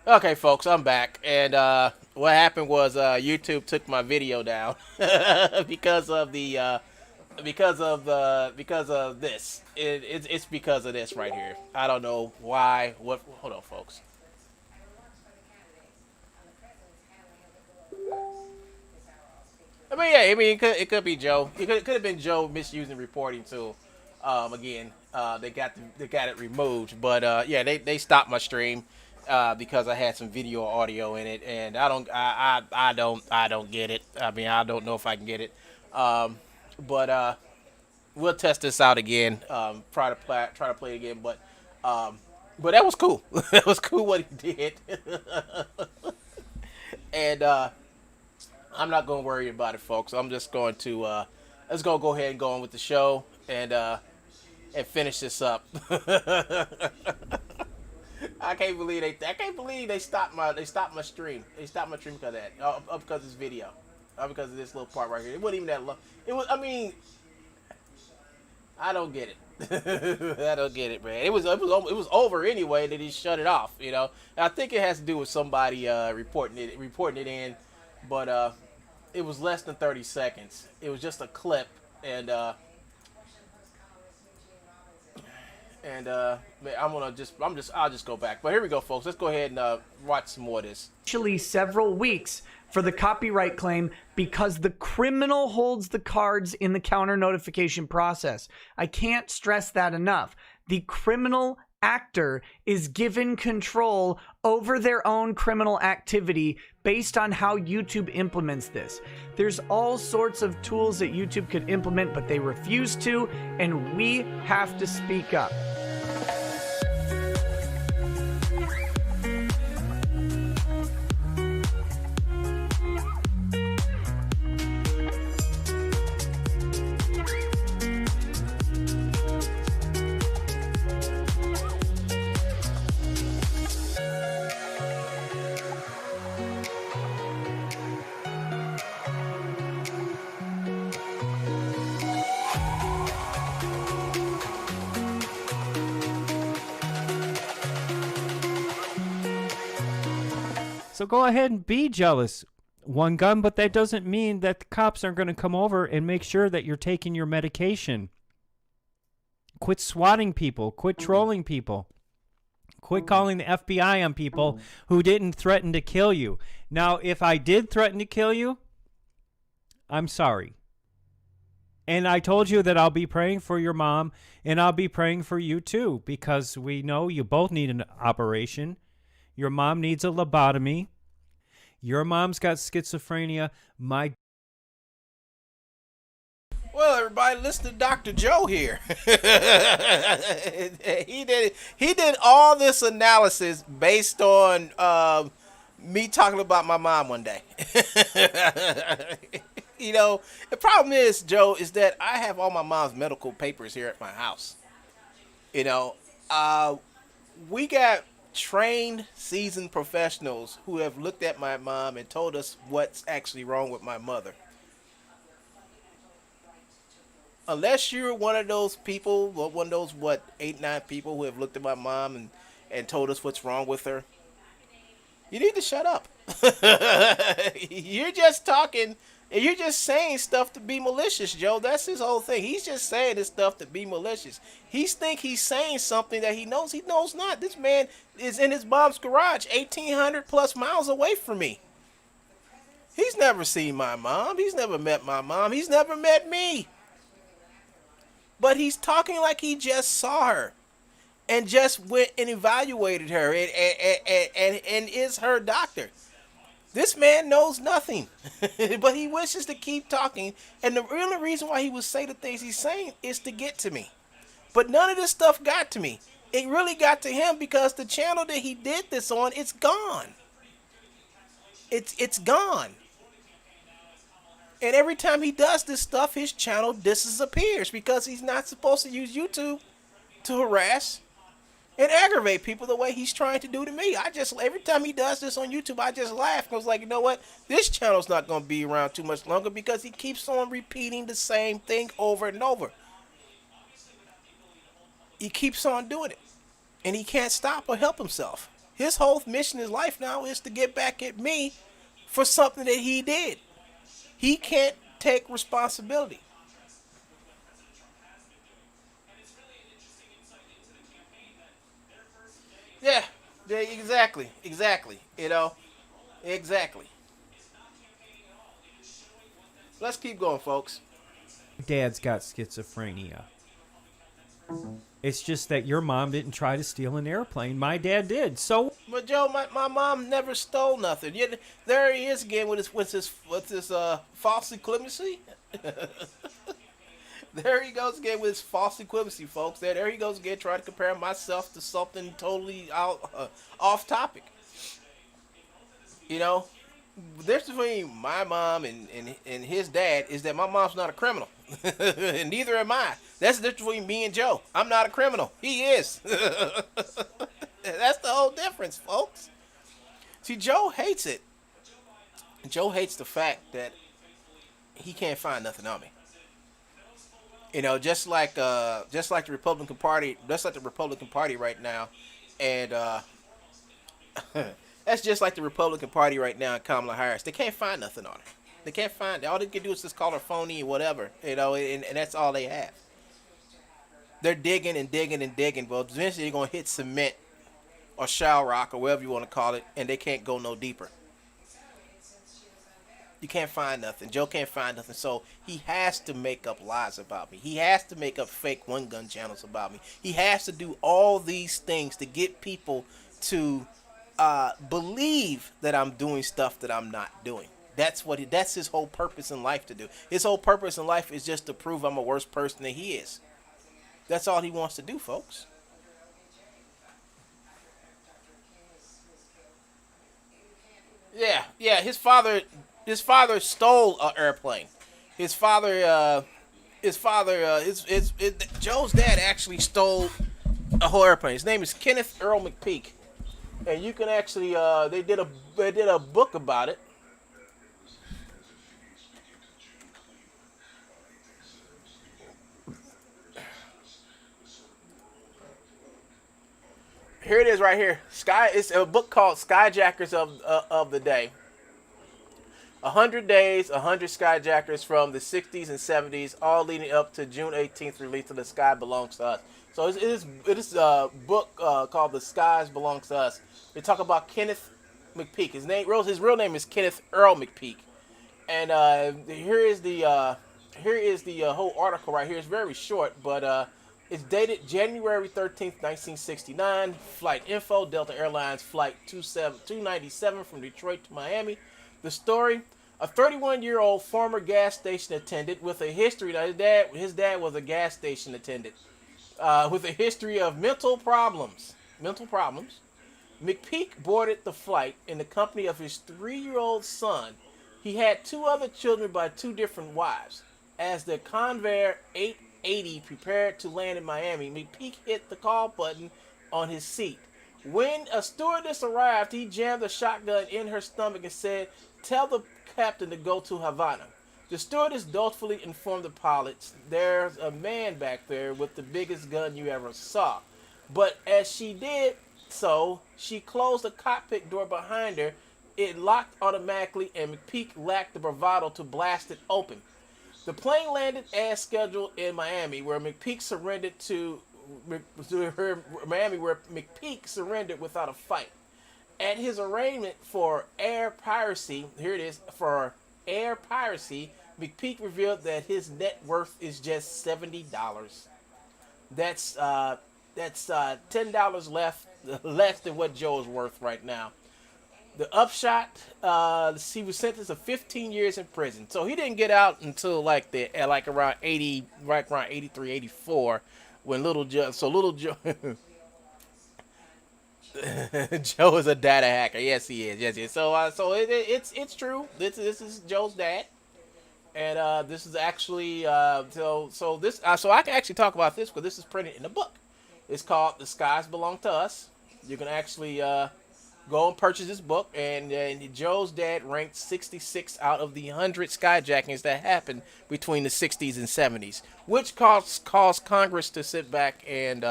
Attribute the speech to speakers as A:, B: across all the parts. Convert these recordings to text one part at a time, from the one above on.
A: Okay, folks, I'm back, and what happened was YouTube took my video down because of the because of this. It's because of this right here. I don't know why. What? Hold on, folks. I mean, yeah, I mean, it could be Joe. It could have been Joe misusing reporting tool. Again, they got it removed, but yeah, they stopped my stream because I had some video or audio in it, and I don't get it. I mean, I don't know if I can get it, but we'll test this out again. Try to play it again, but that was cool. That was cool what he did, and I'm not gonna worry about it, folks. I'm just going to let's go ahead and go on with the show and finish this up. I can't believe they stopped my stream. They stopped my stream because of that. Because of this video. Because of this little part right here. It wasn't even that long. It was. I mean, I don't get it. I don't get it, man. It was over anyway. That he shut it off. You know. And I think it has to do with somebody reporting it in, but it was less than 30 seconds. It was just a clip, and I'll just go back. But here we go, folks. Let's go ahead and watch some more of this.
B: Actually, several weeks for the copyright claim because the criminal holds the cards in the counter notification process. I can't stress that enough. The criminal actor is given control over their own criminal activity based on how YouTube implements this. There's all sorts of tools that YouTube could implement, but they refuse to, and we have to speak up.
C: So go ahead and be jealous, One Gun, but that doesn't mean that the cops are going to come over and make sure that you're taking your medication. Quit swatting people. Quit trolling people. Quit calling the FBI on people who didn't threaten to kill you. Now, if I did threaten to kill you, I'm sorry. And I told you that I'll be praying for your mom, and I'll be praying for you too, because we know you both need an operation. Your mom needs a lobotomy. Your mom's got schizophrenia. My
A: Well, everybody, listen to Dr. Joe here. He did all this analysis based on me talking about my mom one day. You know, the problem is, Joe, is that I have all my mom's medical papers here at my house. You know, we got trained, seasoned professionals who have looked at my mom and told us what's actually wrong with my mother. Unless you're one of those people, or one of those, what, 8, 9 people who have looked at my mom and told us what's wrong with her, you need to shut up. You're just talking, and you're just saying stuff to be malicious, Joe. That's his whole thing. He's just saying this stuff to be malicious. He's saying something that he knows not. This man is in his mom's garage, 1,800 plus miles away from me. He's never seen my mom. He's never met my mom. He's never met me. But he's talking like he just saw her and just went and evaluated her and is her doctor. This man knows nothing, but he wishes to keep talking. And the only reason why he would say the things he's saying is to get to me. But none of this stuff got to me. It really got to him because the channel that he did this on, it's gone. It's gone. And every time he does this stuff, his channel disappears because he's not supposed to use YouTube to harass and aggravate people the way he's trying to do to me. Every time he does this on YouTube, I just laugh. I was like, you know what? This channel's not going to be around too much longer because he keeps on repeating the same thing over and over. He keeps on doing it. And he can't stop or help himself. His whole mission in life now is to get back at me for something that he did. He can't take responsibility. Yeah, yeah, exactly. Exactly. Let's keep going, folks.
C: Dad's got schizophrenia. It's just that your mom didn't try to steal an airplane. My dad did. So
A: But Joe, my mom never stole nothing. Yet there he is again with his false equivalency. There he goes again with his false equivalency, folks. There he goes again trying to compare myself to something totally off topic. You know, the difference between my mom and his dad is that my mom's not a criminal, and neither am I. That's the difference between me and Joe. I'm not a criminal. He is. That's the whole difference, folks. See, Joe hates it. Joe hates the fact that he can't find nothing on me. You know, just like the Republican Party, right now, and that's just like the Republican Party right now and Kamala Harris. They can't find nothing on her. They can't find. All they can do is just call her phony or whatever. You know, and that's all they have. They're digging and digging and digging, but eventually they're gonna hit cement or shell rock or whatever you want to call it, and they can't go no deeper. You can't find nothing. Joe can't find nothing, so he has to make up lies about me. He has to make up fake one gun channels about me. He has to do all these things to get people to believe that I'm doing stuff that I'm not doing. That's his whole purpose in life to do. His whole purpose in life is just to prove I'm a worse person than he is. That's all he wants to do, folks. Yeah. His father stole an airplane. His father, Joe's dad actually stole a whole airplane. His name is Kenneth Earl McPeak, and you can actually, they did a book about it. Here it is, right here. It's a book called Skyjackers of the Day. 100 days, 100 skyjackers from the 60s and 70s, all leading up to June 18th release of The Sky Belongs to Us. So it is a book called The Skies Belongs to Us. They talk about Kenneth McPeak. His real name is Kenneth Earl McPeak. And here is the whole article right here. It's very short, but it's dated January 13th, 1969. Flight info, Delta Airlines Flight 297 from Detroit to Miami. The story: a 31-year-old former gas station attendant with a history. Now his dad was a gas station attendant with a history of mental problems. McPeak boarded the flight in the company of his 3-year-old son. He had 2 other children by 2 different wives. As the Convair 880 prepared to land in Miami, McPeak hit the call button on his seat. When a stewardess arrived, he jammed a shotgun in her stomach and said, "Tell the captain to go to Havana." The stewardess dolefully informed the pilots, "There's a man back there with the biggest gun you ever saw." But as she did so, she closed the cockpit door behind her. It locked automatically, and McPeak lacked the bravado to blast it open. The plane landed as scheduled in Miami, where McPeak surrendered without a fight. At his arraignment for air piracy, McPeak revealed that his net worth is just $70. That's $10 less than what Joe is worth right now. The upshot, he was sentenced to 15 years in prison. So he didn't get out until around 80, right around 83, 84, when Little Joe. Joe is a data hacker. Yes, he is. Yes. So it's true. This is Joe's dad, and this is actually so I can actually talk about this because this is printed in a book. It's called "The Skies Belong to Us." You can actually go and purchase this book, and Joe's dad ranked 66 out of the 100 skyjackings that happened between the 60s and 70s, which caused Congress to sit back and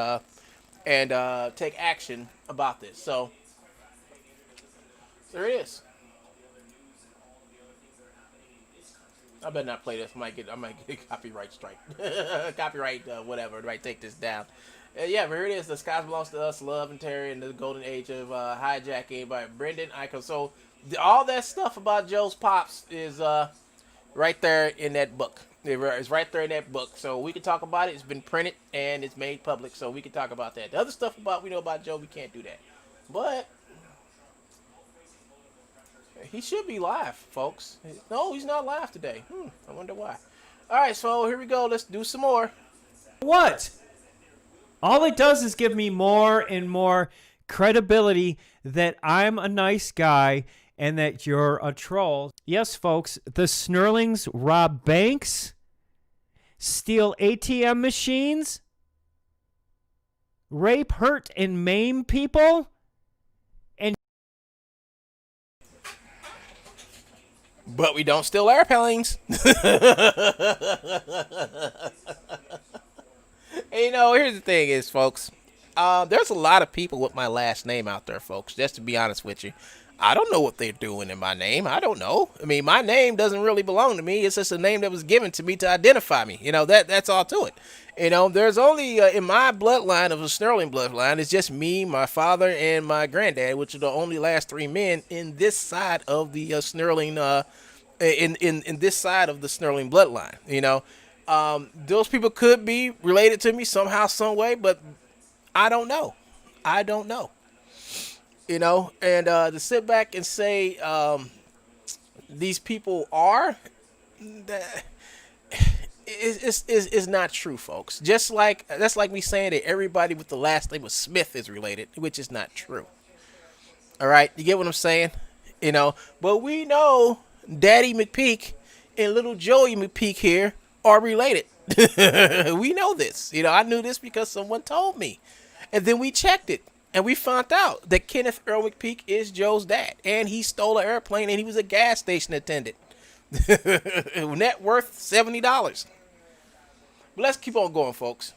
A: take action about this. So There it is. I better not play this. I might get a copyright strike. Copyright, whatever. I might take this down. Yeah, here it is. The Skies Belongs to Us, Love and Terry, and the Golden Age of Hijacking by Brendan Eichel. So all that stuff about Joe's Pops is right there in that book. It's right there in that book. So we can talk about it. It's been printed and it's made public, so we can talk about that. The other stuff we know about Joe, we can't do that. But he should be live, folks. No, he's not live today. I wonder why. All right, so here we go. Let's do some more.
C: What? All it does is give me more and more credibility that I'm a nice guy and that you're a troll. Yes, folks, the Snurlings rob banks, steal ATM machines, rape, hurt, and maim people.
A: But we don't steal airplanes. And, here's the thing is, folks. There's a lot of people with my last name out there, folks. Just to be honest with you. I don't know what they're doing in my name. I don't know. I mean, my name doesn't really belong to me. It's just a name that was given to me to identify me. That's all to it. There's only, in my bloodline of the Snurling bloodline, it's just me, my father, and my granddad, which are the only last three men in this side of the Snurling, in this side of the Snurling bloodline. Those people could be related to me somehow, some way, but I don't know. I don't know. And to sit back and say these people are, is not true, folks. That's like me saying that everybody with the last name of Smith is related, which is not true. All right, you get what I'm saying? But we know Daddy McPeak and little Joey McPeak here are related. We know this. I knew this because someone told me, and then we checked it. And we found out that Kenneth Earl McPeak is Joe's dad. And he stole an airplane and he was a gas station attendant. Net worth $70. But let's keep on going, folks.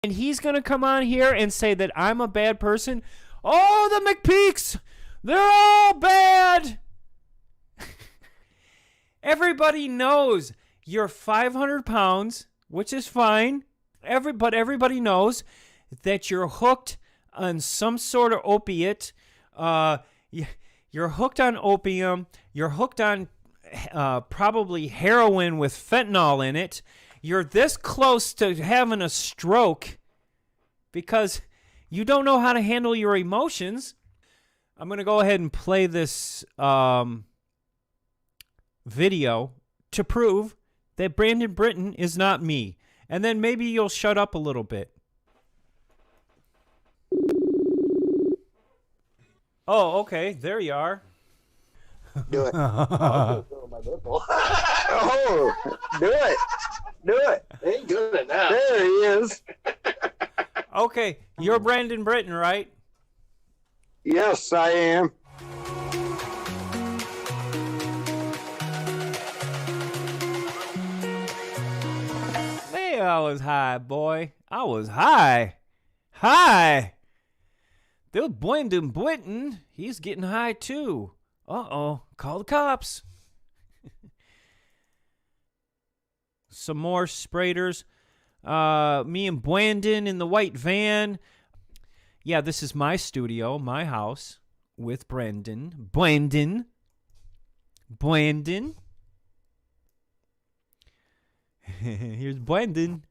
C: And he's going to come on here and say that I'm a bad person. Oh, the McPeaks! They're all bad! Everybody knows you're 500 pounds, which is fine. But everybody knows that you're hooked on some sort of opiate. You're hooked on opium. You're hooked on probably heroin with fentanyl in it. You're this close to having a stroke because you don't know how to handle your emotions. I'm going to go ahead and play this video to prove that Brandon Britton is not me. And then maybe you'll shut up a little bit. Oh, okay. There you are.
D: Do it. Oh, do it. Do it.
E: Ain't doing it now.
D: There he is.
C: Okay. You're Brandon Britton, right?
D: Yes, I am.
C: I was high, boy. I was high. High. They're Brandon Britton. He's getting high, too. Uh-oh. Call the cops. Some more Spraders. Me and Brandon in the white van. Yeah, this is my studio, my house, with Brandon. Brandon. Here's Brandon.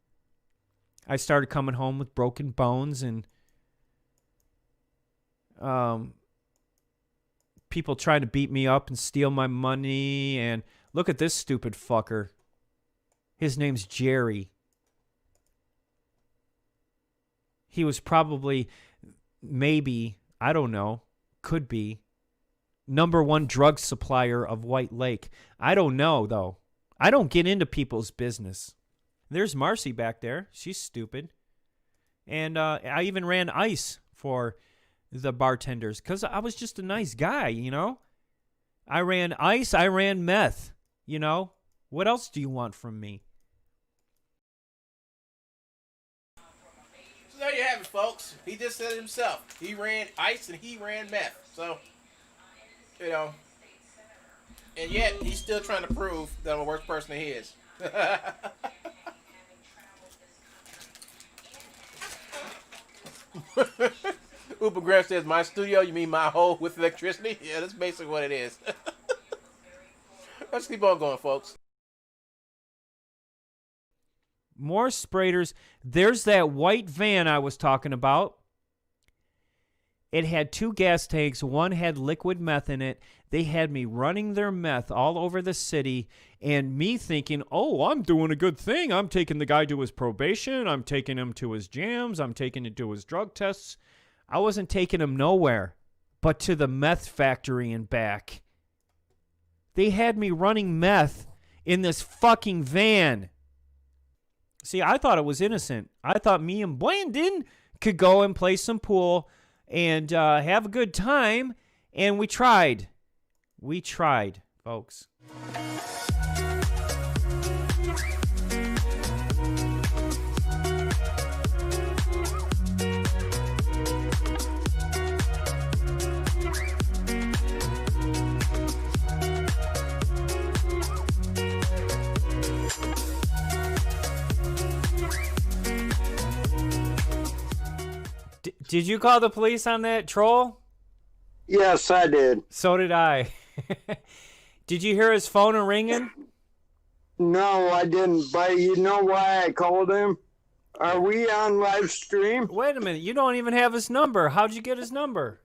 C: I started coming home with broken bones and people trying to beat me up and steal my money. And look at this stupid fucker. His name's Jerry. He was probably, maybe, I don't know, could be, #1 drug supplier of White Lake. I don't know, though. I don't get into people's business. There's Marcy back there. She's stupid. And I even ran ice for the bartenders because I was just a nice guy, I ran ice. I ran meth, What else do you want from me?
A: there you have it, folks. He just said it himself. He ran ice and he ran meth. So, you know, and yet he's still trying to prove that I'm a worse person than he is. Uber Graham says, my studio, you mean my hole with electricity? Yeah, that's basically what it is. Let's keep on going, folks.
C: More Sprayders. There's that white van I was talking about. It had 2 gas tanks. One had liquid meth in it. They had me running their meth all over the city, and me thinking, oh, I'm doing a good thing. I'm taking the guy to his probation. I'm taking him to his jams. I'm taking him to his drug tests. I wasn't taking him nowhere but to the meth factory and back. They had me running meth in this fucking van. See, I thought it was innocent. I thought me and Brandon could go and play some pool and have a good time, and we tried. We tried, folks. Did you call the police on that troll?
D: Yes, I did.
C: So did I. Did you hear his phone ringing?
D: No, I didn't. But you know why I called him? Are we on live stream?
C: Wait a minute. You don't even have his number. How'd you get his number?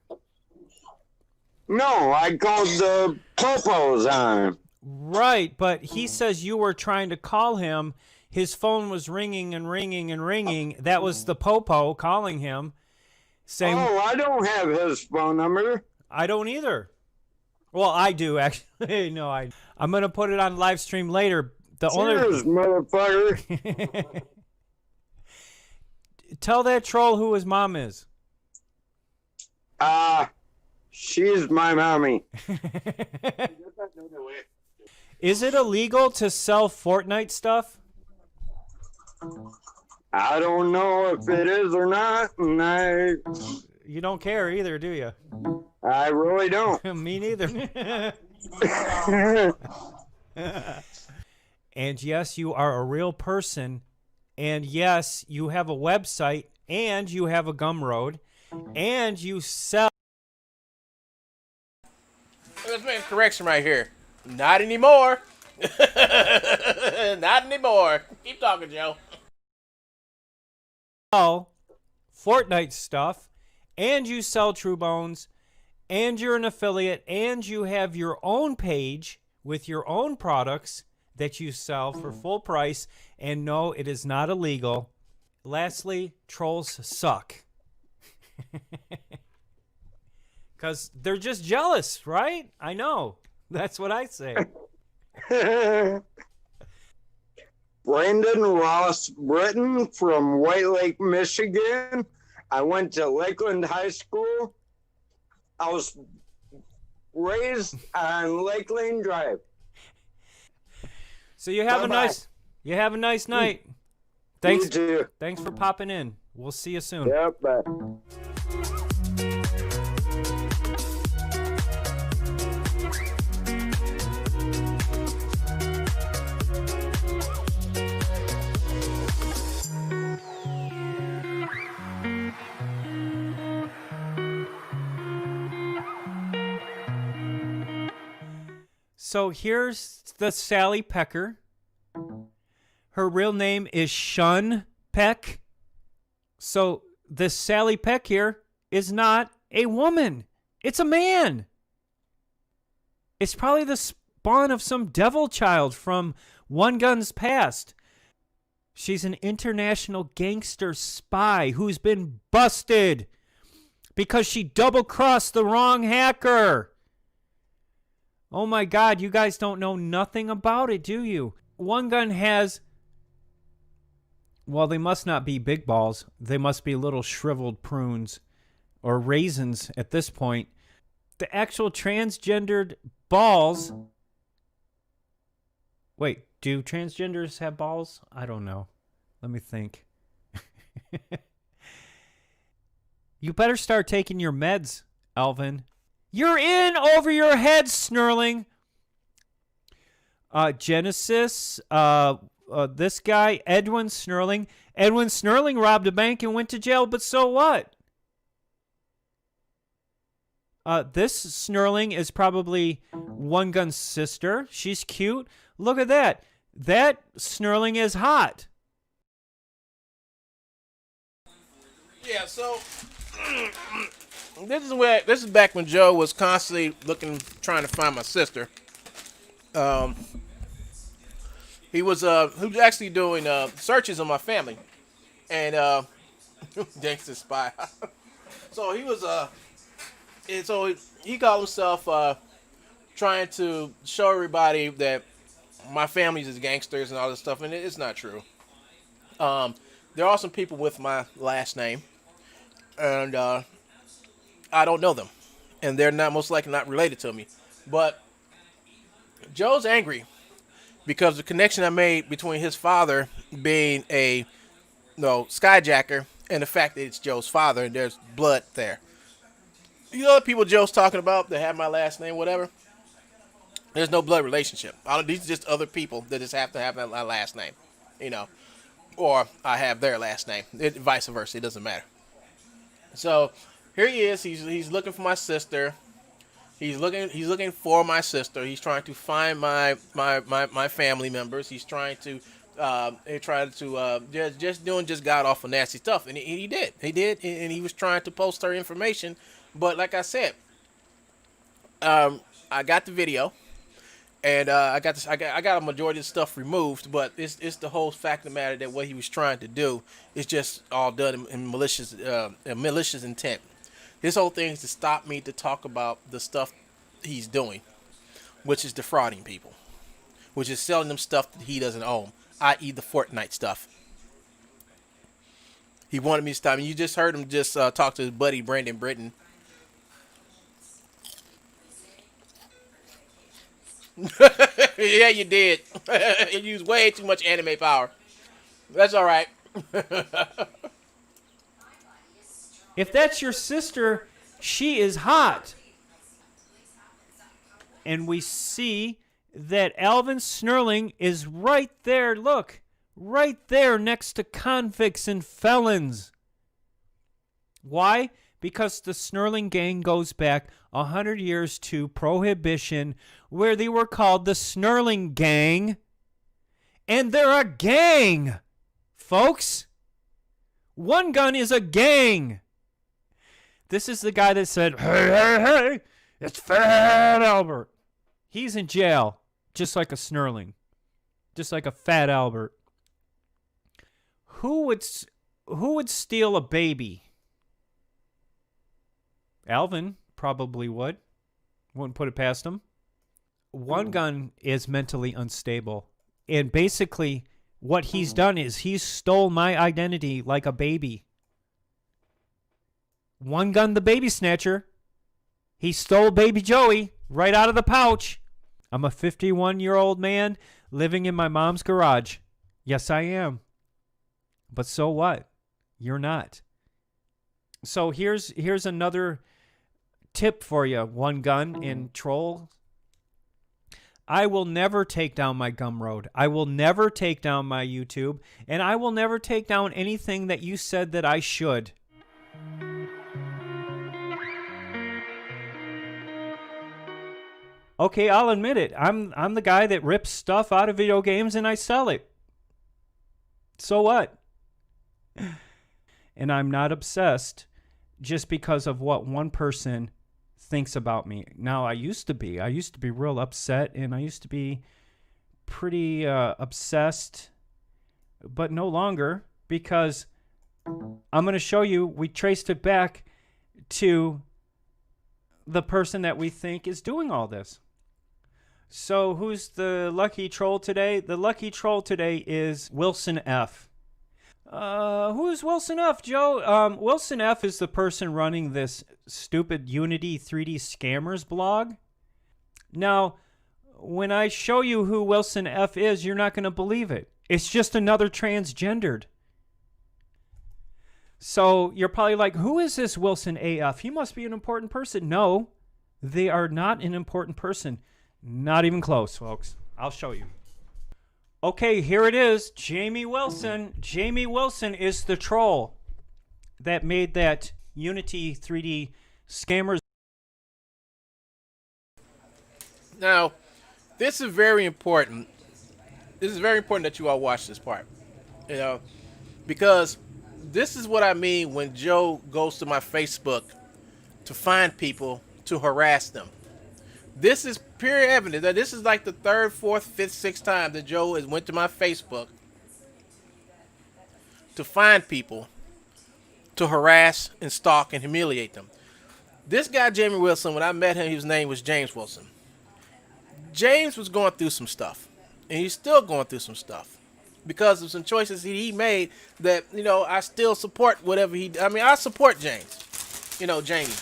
D: No, I called the popos on him.
C: Right, but he says you were trying to call him. His phone was ringing and ringing and ringing. That was the popo calling him. Saying,
D: Oh, I don't have his phone number.
C: I don't either. Well, I do, actually. No, I'm going to put it on live stream later.
D: Cheers, motherfucker.
C: Tell that troll who his mom is.
D: She's my mommy.
C: Is it illegal to sell Fortnite stuff?
D: I don't know if it is or not, and
C: You don't care either, do you?
D: I really don't.
C: Me neither. And yes, you are a real person. And yes, you have a website. And you have a Gumroad. And you sell.
A: Let's make a correction right here. Not anymore. Not anymore. Keep talking, Joe.
C: Fortnite stuff, and you sell Truebones, and you're an affiliate, and you have your own page with your own products that you sell for full price, and no, it is not illegal. Lastly, trolls suck. Because they're just jealous, right? I know. That's what I say.
D: Brandon Ross Britton from White Lake, Michigan. I went to Lakeland High School. I was raised on Lakeland Drive.
C: So you have a nice night. Thanks.
D: You too.
C: Thanks for popping in. We'll see you soon.
D: Yep. Bye.
C: So here's the Sally Pecker. Her real name is Shun Peck. So this Sally Peck here is not a woman. It's a man. It's probably the spawn of some devil child from One Gun's past. She's an international gangster spy who's been busted because she double-crossed the wrong hacker. Oh my God, you guys don't know nothing about it, do you? One Gun has, well, they must not be big balls. They must be little shriveled prunes or raisins at this point. The actual transgendered balls. Wait, do transgenders have balls? I don't know. Let me think. You better start taking your meds, Alvin. You're in over your head, Snurling. Genesis, this guy, Edwin Snurling. Edwin Snurling robbed a bank and went to jail, but so what? This Snurling is probably One Gun's sister. She's cute. Look at that. That Snurling is hot.
A: Yeah, so this is back when Joe was constantly trying to find my sister. He was actually doing searches on my family, and gangster spy. So he was and so he called himself trying to show everybody that my family's is gangsters and all this stuff, and it's not true. There are some people with my last name, and I don't know them, and they're not most likely not related to me. But Joe's angry because the connection I made between his father being a skyjacker and the fact that it's Joe's father and there's blood there. You know the people Joe's talking about that have my last name, whatever? There's no blood relationship. These are just other people that just have to have my last name, or I have their last name. Vice versa. It doesn't matter. So here he is. He's looking for my sister. He's looking for my sister. He's trying to find my family members. He's trying to just got off of nasty stuff, and he did, and he was trying to post her information. But like I said, I got the video, and I got a majority of the stuff removed. But it's the whole fact of the matter that what he was trying to do is just all done in malicious intent. His whole thing is to stop me to talk about the stuff he's doing, which is defrauding people, which is selling them stuff that he doesn't own, i.e. the Fortnite stuff. He wanted me to stop. And you just heard him just talk to his buddy Brandon Britton. Yeah, you did. You used way too much anime power. That's all right.
C: If that's your sister, she is hot. And we see that Alvin Snurling is right there. Look, right there next to convicts and felons. Why? Because the Snurling gang goes back 100 years to Prohibition, where they were called the Snurling Gang. And they're a gang, folks. One Gun is a gang. This is the guy that said, hey, it's Fat Albert. He's in jail, just like a Snurling, just like a Fat Albert. Who would steal a baby? Alvin probably would. Wouldn't put it past him. One Gun is mentally unstable. And basically, what he's done is he stole my identity like a baby. One Gun the baby snatcher. He stole baby Joey right out of the pouch. I'm a 51-year-old man living in my mom's garage. Yes, I am. But so what? You're not. So here's another tip for you, One Gun and Troll. I will never take down my Gumroad. I will never take down my YouTube. And I will never take down anything that you said that I should. Okay, I'll admit it. I'm the guy that rips stuff out of video games and I sell it. So what? And I'm not obsessed just because of what one person thinks about me. Now, I used to be real upset, and I used to be pretty obsessed, but no longer, because I'm going to show you we traced it back to the person that we think is doing all this. So who's the lucky troll today? The lucky troll today is Wilson F. Who's Wilson F, Joe? Wilson F is the person running this stupid Unity 3D Scammers blog. Now, when I show you who Wilson F is, you're not going to believe it. It's just another transgendered. So you're probably like, who is this Wilson AF? He must be an important person. No, they are not an important person. Not even close, folks. I'll show you. Okay, here it is. Jamie Wilson. Jamie Wilson is the troll that made that Unity 3D scammers.
A: Now, this is very important. This is very important that you all watch this part. You know, because this is what I mean when Joe goes to my Facebook to find people to harass them. This is pure evidence that this is like the third, fourth, fifth, sixth time that Joe has went to my Facebook to find people to harass and stalk and humiliate them. This guy, Jamie Wilson, when I met him, his name was James Wilson. James was going through some stuff, and he's still going through some stuff because of some choices he made that, you know, I still support whatever I support James. You know, Jamie.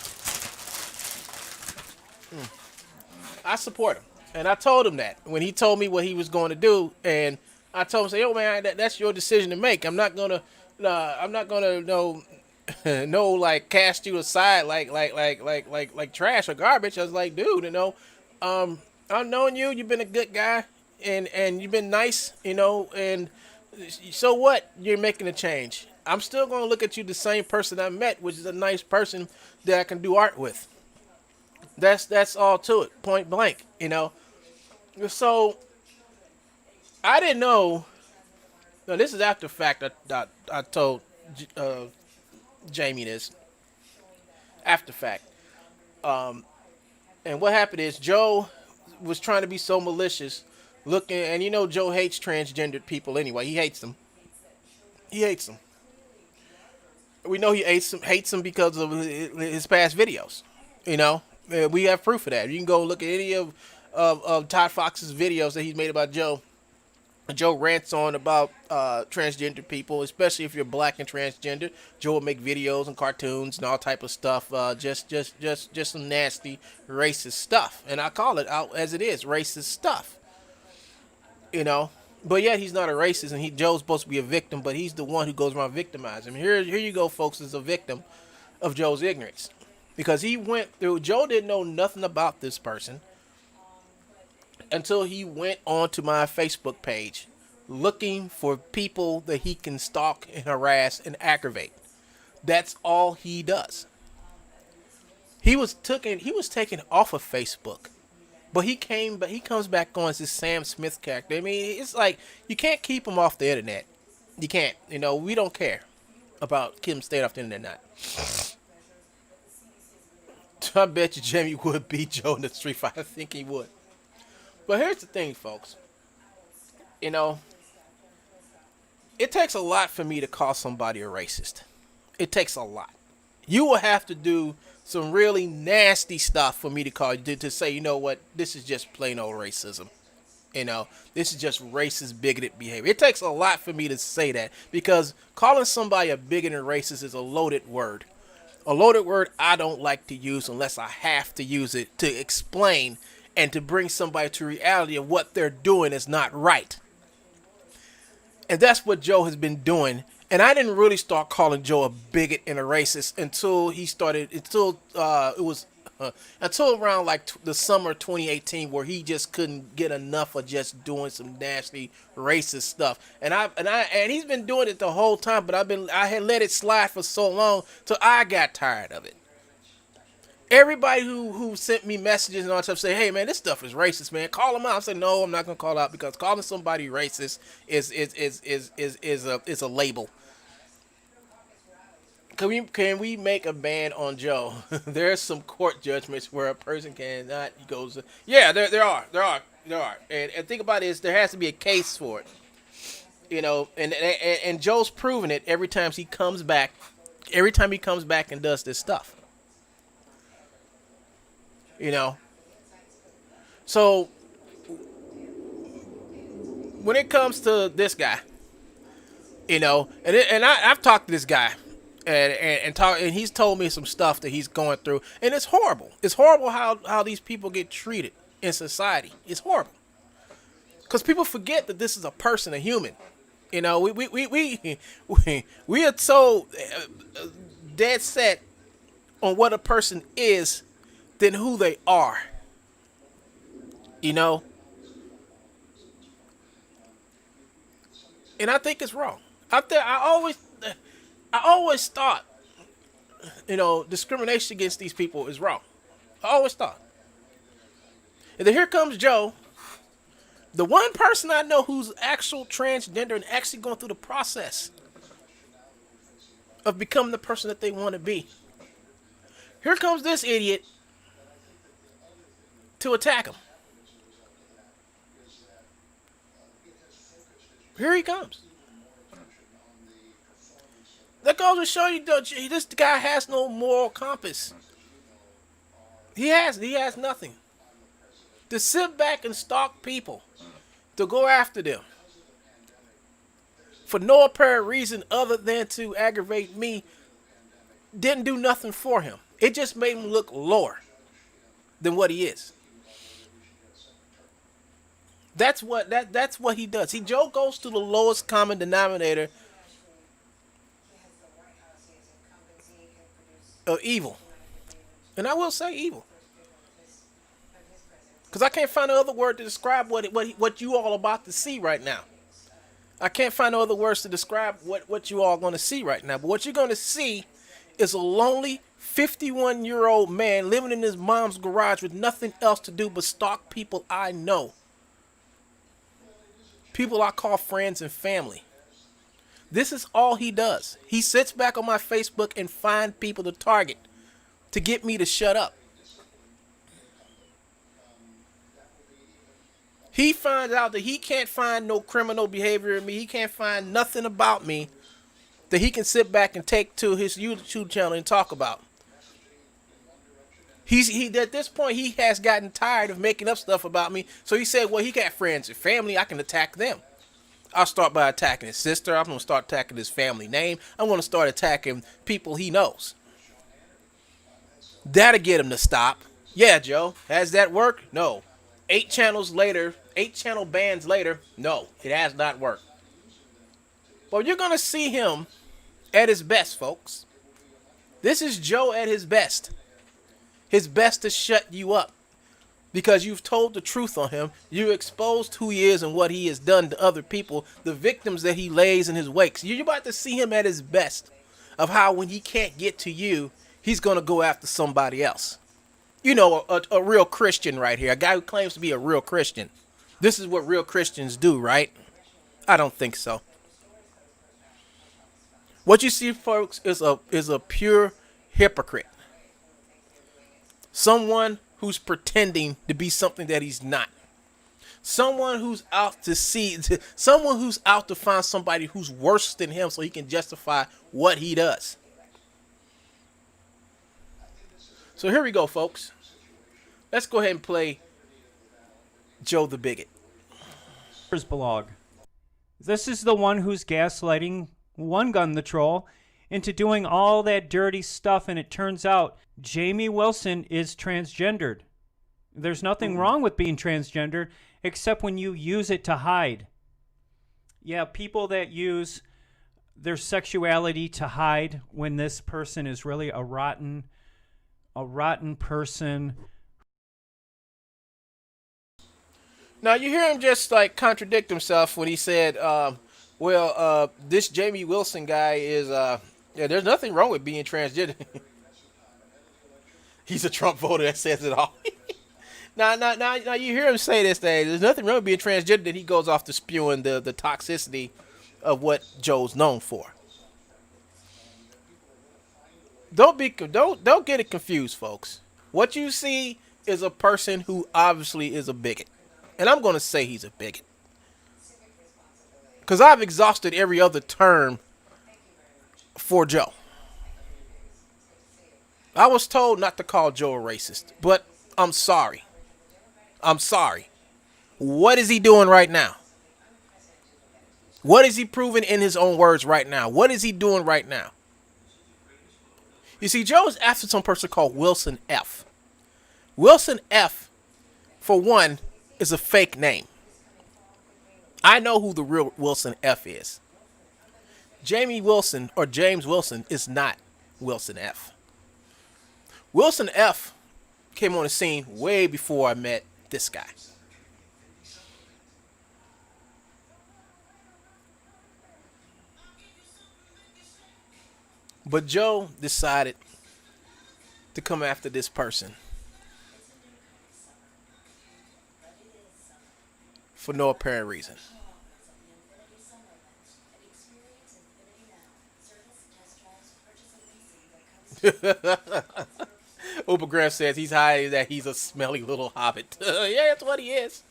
A: I support him. And I told him that when he told me what he was going to do, and I told him, say, yo, man, that's your decision to make. I'm not gonna no, like cast you aside like trash or garbage. I was like, dude, you know, I've known you. You've been a good guy, and you've been nice, you know. And so what? You're making a change. I'm still gonna look at you the same person I met, which is a nice person that I can do art with. That's all to it, point blank, you know. So I didn't know. No, this is after the fact. I told Jamie this after the fact. And what happened is Joe was trying to be so malicious, looking, and you know Joe hates transgendered people anyway. He hates them. He hates them. We know he hates them because of his past videos. You know. We have proof of that. You can go look at any of Todd Fox's videos that he's made about Joe. Joe rants on about transgender people, especially if you're black and transgender. Joe will make videos and cartoons and all type of stuff. Just some nasty racist stuff, and I call it out as it is, racist stuff. You know, but yet he's not a racist, and Joe's supposed to be a victim, but he's the one who goes around victimizing. Here you go, folks, is a victim of Joe's ignorance. Because Joe didn't know nothing about this person until he went onto my Facebook page looking for people that he can stalk and harass and aggravate. That's all he does. He was taken off of Facebook. But he comes back on as this Sam Smith character. I mean, it's like you can't keep him off the internet. You can't. You know, we don't care about him staying off the internet or not. I bet you Jamie would beat Joe in the street fight. I think he would. But here's the thing, folks. You know, it takes a lot for me to call somebody a racist. It takes a lot. You will have to do some really nasty stuff for me to call you to say, you know what, this is just plain old racism. You know, this is just racist, bigoted behavior. It takes a lot for me to say that because calling somebody a bigot and racist is a loaded word. A loaded word I don't like to use unless I have to use it to explain and to bring somebody to reality of what they're doing is not right. And that's what Joe has been doing. And I didn't really start calling Joe a bigot and a racist until around like the summer of 2018, where he just couldn't get enough of just doing some nasty racist stuff. And he's been doing it the whole time, but I had let it slide for so long till I got tired of it. Everybody who sent me messages and all that stuff say, "Hey man, this stuff is racist, man. Call them out." I said, "No, I'm not gonna call out because calling somebody racist is a label." Can we make a ban on Joe? There's some court judgments where a person cannot goes. Yeah, there are, and think about it, is there has to be a case for it, you know. And Joe's proven it every time he comes back. Every time he comes back and does this stuff, you know. So when it comes to this guy, you know, and I've talked to this guy. And he's told me some stuff that he's going through, and it's horrible. It's horrible how these people get treated in society. It's horrible because people forget that this is a person, a human. You know, we are so dead set on what a person is than who they are. You know, and I think it's wrong. I always thought, you know, discrimination against these people is wrong. I always thought. And then here comes Joe, the one person I know who's actual transgender and actually going through the process of becoming the person that they want to be. Here comes this idiot to attack him. Here he comes. That goes to show you, this guy has no moral compass. He has nothing. To sit back and stalk people, to go after them, for no apparent reason other than to aggravate me, didn't do nothing for him. It just made him look lower than what he is. That's what he does. Joe goes to the lowest common denominator of evil. And I will say evil. Because I can't find another word to describe what you all are about to see right now. I can't find no other words to describe what you all are going to see right now. But what you're going to see is a lonely 51-year-old man living in his mom's garage with nothing else to do but stalk people I know. People I call friends and family. This is all he does. He sits back on my Facebook and finds people to target to get me to shut up. He finds out that he can't find no criminal behavior in me. He can't find nothing about me that he can sit back and take to his YouTube channel and talk about. He at this point, he has gotten tired of making up stuff about me. So he said, well, he got friends and family. I can attack them. I'll start by attacking his sister. I'm going to start attacking his family name. I'm going to start attacking people he knows. That'll get him to stop. Yeah, Joe. Has that worked? No. 8 channel bans later, no, it has not worked. But you're going to see him at his best, folks. This is Joe at his best. His best to shut you up. Because you've told the truth on him. You exposed who he is and what he has done to other people. The victims that he lays in his wakes. You're about to see him at his best. Of how when he can't get to you, he's going to go after somebody else. You know, a real Christian right here. A guy who claims to be a real Christian. This is what real Christians do, right? I don't think so. What you see, folks, is a pure hypocrite. Someone who's pretending to be something that he's not. Someone who's out to find somebody who's worse than him so he can justify what he does. So here we go, folks. Let's go ahead and play Joe the Bigot.
C: Blog. This is the one who's gaslighting One Gun the Troll into doing all that dirty stuff, and it turns out Jamie Wilson is transgendered. There's nothing wrong with being transgendered except when you use it to hide. Yeah, people that use their sexuality to hide when this person is really a rotten person.
A: Now you hear him just like contradict himself when he said, this Jamie Wilson guy is, there's nothing wrong with being transgender. He's a Trump voter, that says it all. Now you hear him say this thing. There's nothing wrong with being transgender. Then he goes off to spewing the toxicity of what Joe's known for. Don't get it confused, folks. What you see is a person who obviously is a bigot. And I'm going to say he's a bigot. Because I've exhausted every other term for Joe. I was told not to call Joe a racist, but I'm sorry. I'm sorry. What is he doing right now? What is he proving in his own words right now? What is he doing right now? You see, Joe is after some person called Wilson F. Wilson F, for one, is a fake name. I know who the real Wilson F is. Jamie Wilson or James Wilson is not Wilson F. Wilson F came on the scene way before I met this guy. But Joe decided to come after this person for no apparent reason. Ubergram says he's hiding that he's a smelly little hobbit. Yeah, that's what he is.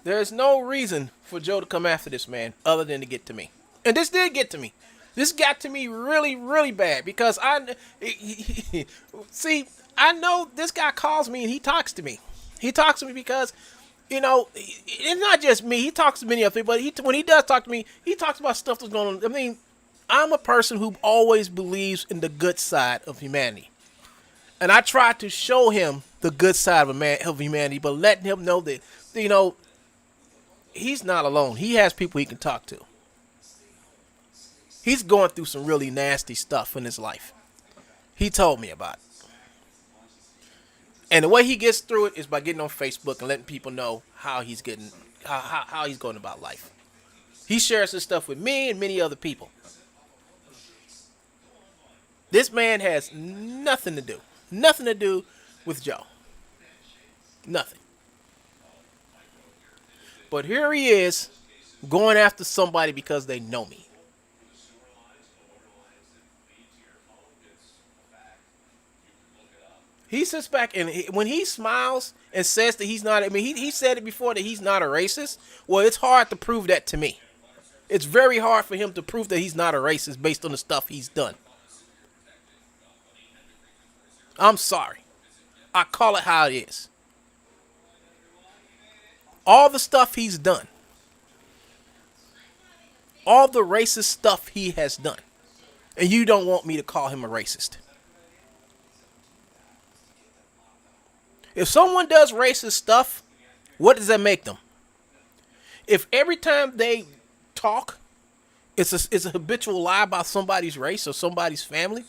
A: There's no reason for Joe to come after this man other than to get to me. And this did get to me. This got to me really, really bad because see, I know this guy calls me and he talks to me. He talks to me because, you know, it's not just me. He talks to many other people, but when he does talk to me, he talks about stuff that's going on. I mean, I'm a person who always believes in the good side of humanity. And I try to show him the good side of humanity, but letting him know that, you know, he's not alone. He has people he can talk to. He's going through some really nasty stuff in his life. He told me about it. And the way he gets through it is by getting on Facebook and letting people know how he's getting, how he's going about life. He shares his stuff with me and many other people. This man has nothing to do with Joe. Nothing. But here he is going after somebody because they know me. He sits back and when he smiles and says that he's not, I mean, he said it before that he's not a racist. Well, it's hard to prove that to me. It's very hard for him to prove that he's not a racist based on the stuff he's done. I'm sorry. I call it how it is. All the stuff he's done. All the racist stuff he has done. And you don't want me to call him a racist. If someone does racist stuff, what does that make them? If every time they talk, it's a habitual lie about somebody's race or somebody's family,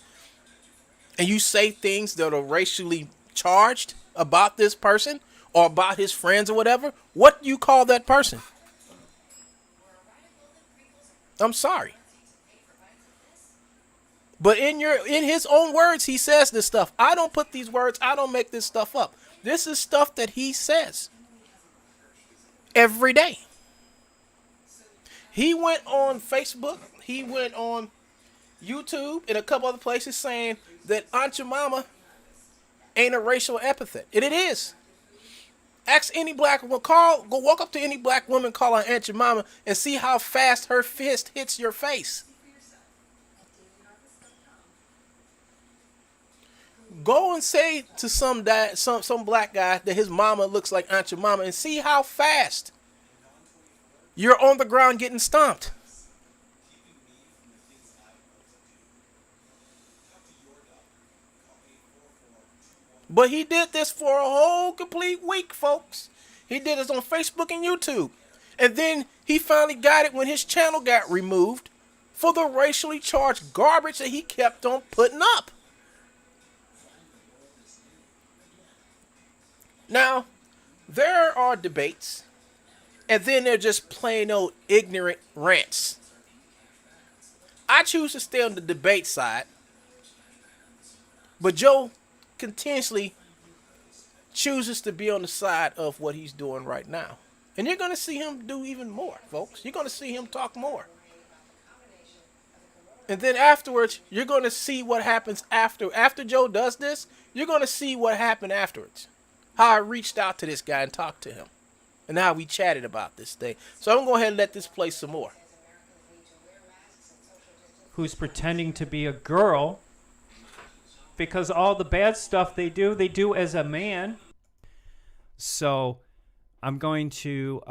A: and you say things that are racially charged about this person or about his friends or whatever, what do you call that person? I'm sorry. But in his own words, he says this stuff. I don't put these words, I don't make this stuff up. This is stuff that he says every day. He went on Facebook, he went on YouTube and a couple other places saying that Aunt Your Mama ain't a racial epithet. And it is. Ask any black woman, go walk up to any black woman, call her Aunt Your Mama, and see how fast her fist hits your face. Go and say to some black guy that his mama looks like Aunt Your Mama and see how fast you're on the ground getting stomped. But he did this for a whole complete week, folks. He did this on Facebook and YouTube. And then he finally got it when his channel got removed for the racially charged garbage that he kept on putting up. Now, there are debates, and then they're just plain old ignorant rants. I choose to stay on the debate side, but Joe continuously chooses to be on the side of what he's doing right now. And you're going to see him do even more, folks. You're going to see him talk more. And then afterwards, you're going to see what happens after. After Joe does this, you're going to see what happened afterwards. How I reached out to this guy and talked to him. And how we chatted about this thing. So I'm going to go ahead and let this play some more.
C: Who's pretending to be a girl because all the bad stuff they do as a man. So I'm going to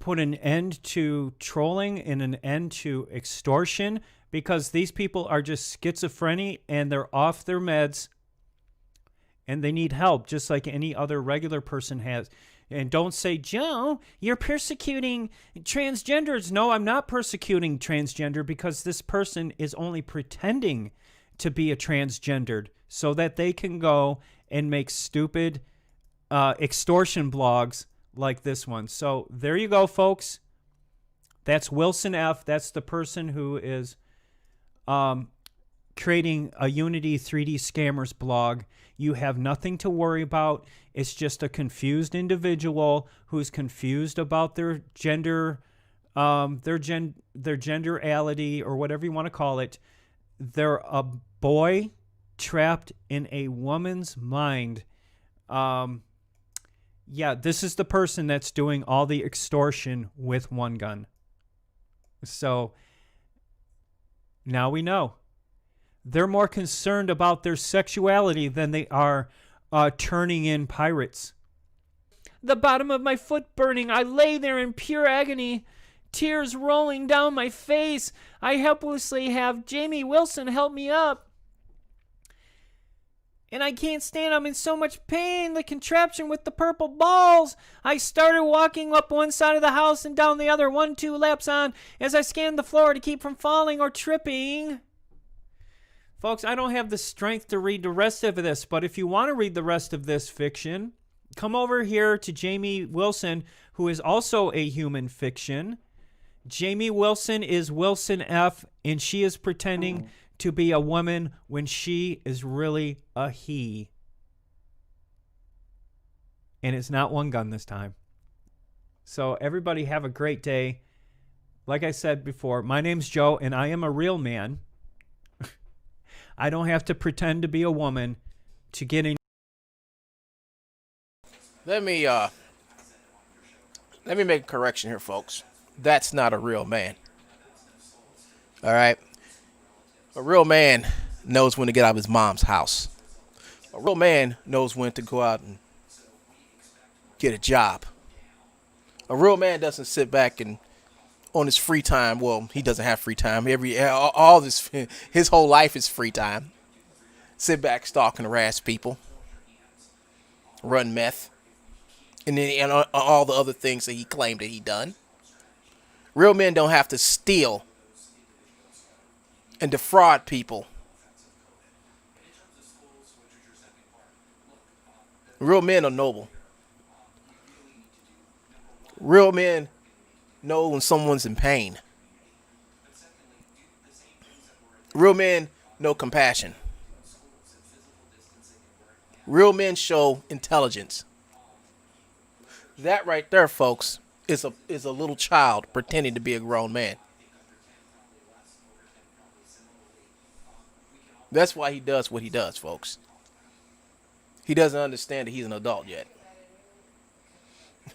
C: put an end to trolling and an end to extortion because these people are just schizophrenic and they're off their meds and they need help just like any other regular person has. And don't say, Joe, you're persecuting transgenders. No, I'm not persecuting transgender because this person is only pretending to be a transgendered so that they can go and make stupid extortion blogs like this one. So there you go, folks. That's Wilson F. That's the person who is creating a Unity 3D Scammers blog. You have nothing to worry about. It's just a confused individual who's confused about their gender, their genderality, or whatever you want to call it. They're a boy trapped in a woman's mind. Yeah, this is the person that's doing all the extortion with one gun. So now we know. They're more concerned about their sexuality than they are turning in pirates. The bottom of my foot burning. I lay there in pure agony, tears rolling down my face. I helplessly have Jamie Wilson help me up. And I can't stand. I'm in so much pain. The contraption with the purple balls. I started walking up one side of the house and down the other, 1-2 laps on, as I scanned the floor to keep from falling or tripping. Folks, I don't have the strength to read the rest of this, but if you want to read the rest of this fiction, come over here to Jamie Wilson, who is also a human fiction. Jamie Wilson is Wilson F., and she is pretending to be a woman when she is really a he. And it's not one gun this time. So everybody have a great day. Like I said before, my name's Joe, and I am a real man. I don't have to pretend to be a woman to get in.
A: Let me make a correction here, folks. That's not a real man. All right? A real man knows when to get out of his mom's house. A real man knows when to go out and get a job. A real man doesn't sit back and on his free time. Well, he doesn't have free time. All his whole life is free time. Sit back, stalk and harass people, run meth, and then and all the other things that he claimed that he done. Real men don't have to steal and defraud people. Real men are noble. Real men know when someone's in pain. Real men know compassion. Real men show intelligence. That right there, folks, is a little child pretending to be a grown man. That's why he does what he does, folks. He doesn't understand that he's an adult yet.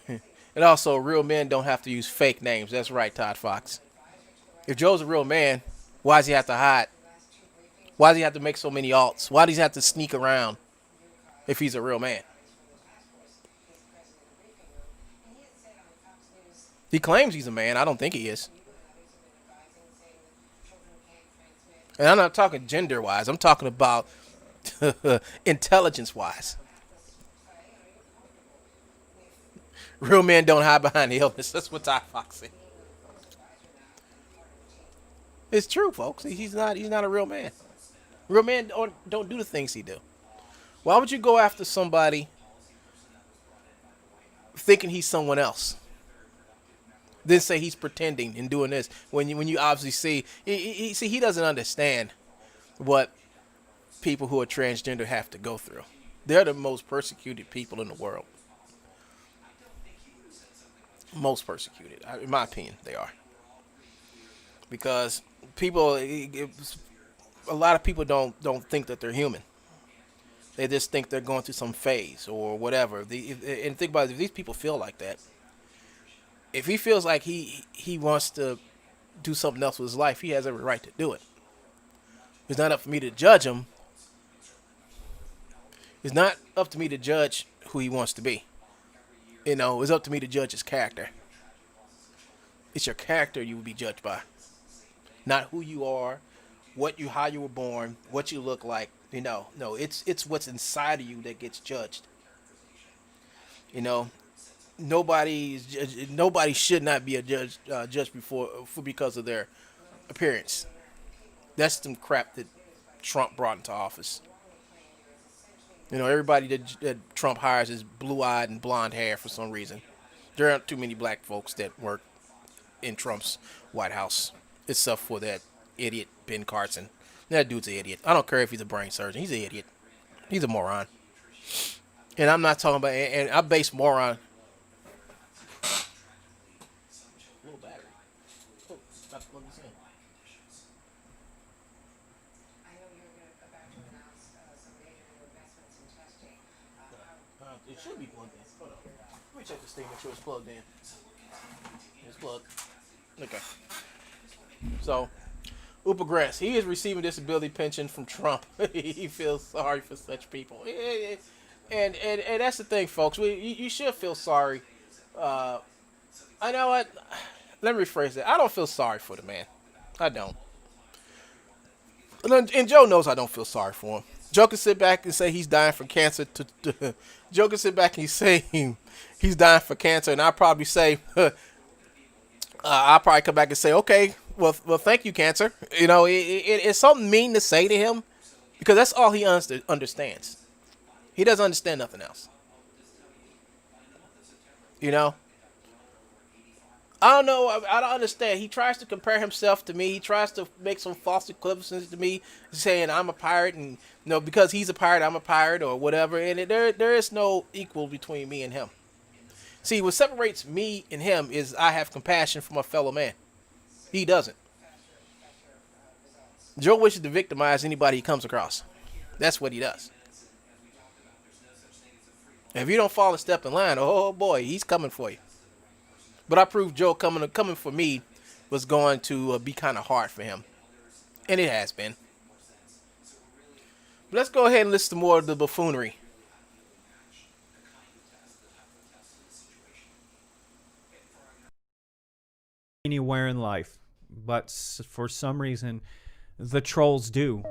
A: And also, real men don't have to use fake names. That's right, Todd Fox. If Joe's a real man, why does he have to hide? Why does he have to make so many alts? Why does he have to sneak around if he's a real man? He claims he's a man. I don't think he is. And I'm not talking gender-wise. I'm talking about intelligence-wise. Real men don't hide behind the illness. That's what Todd Fox said. It's true, folks. He's not a real man. Real men don't do the things he do. Why would you go after somebody thinking he's someone else? Then say he's pretending and doing this when you obviously see he doesn't understand what people who are transgender have to go through. They're the most persecuted people in the world. Most persecuted, in my opinion, they are. Because a lot of people don't think that they're human. They just think they're going through some phase or whatever. And think about it, if these people feel like that, if he feels like he wants to do something else with his life, he has every right to do it. It's not up for me to judge him. It's not up to me to judge who he wants to be. It's up to me to judge his character. It's your character you will be judged by. Not who you are, how you were born, what you look like. No, it's what's inside of you that gets judged. nobody should not be a judge because of their appearance. That's some crap that Trump brought into office. Everybody that Trump hires is blue-eyed and blonde hair for some reason. There aren't too many black folks that work in Trump's White House, except for that idiot Ben Carson. That dude's an idiot. I don't care if he's a brain surgeon. He's an idiot. He's a moron. And I'm not talking about. And I base moron. Little battery. Oh, about to plug this in. It should be plugged in. Hold on. Let me check this thing, make sure it's plugged in. It's plugged. Okay. So, Upagress, he is receiving disability pension from Trump. He feels sorry for such people. And that's the thing, folks. You should feel sorry. I know what. Let me rephrase that. I don't feel sorry for the man. I don't. And Joe knows I don't feel sorry for him. Joe can sit back and say he's dying from cancer. Joe can sit back and say he's dying for cancer, and I'll probably say, I'll probably come back and say, okay, well, thank you, cancer. It's something mean to say to him because that's all he understands. He doesn't understand nothing else. I don't know. I don't understand. He tries to compare himself to me. He tries to make some false equivalences to me, saying I'm a pirate, and because he's a pirate, I'm a pirate, or whatever. And there is no equal between me and him. See, what separates me and him is I have compassion for my fellow man. He doesn't. Joe wishes to victimize anybody he comes across. That's what he does. If you don't fall a step in line, oh boy, he's coming for you. But I proved Joe coming for me was going to be kind of hard for him. And it has been. But let's go ahead and listen to more of the buffoonery.
C: Anywhere in life, but for some reason, the trolls do.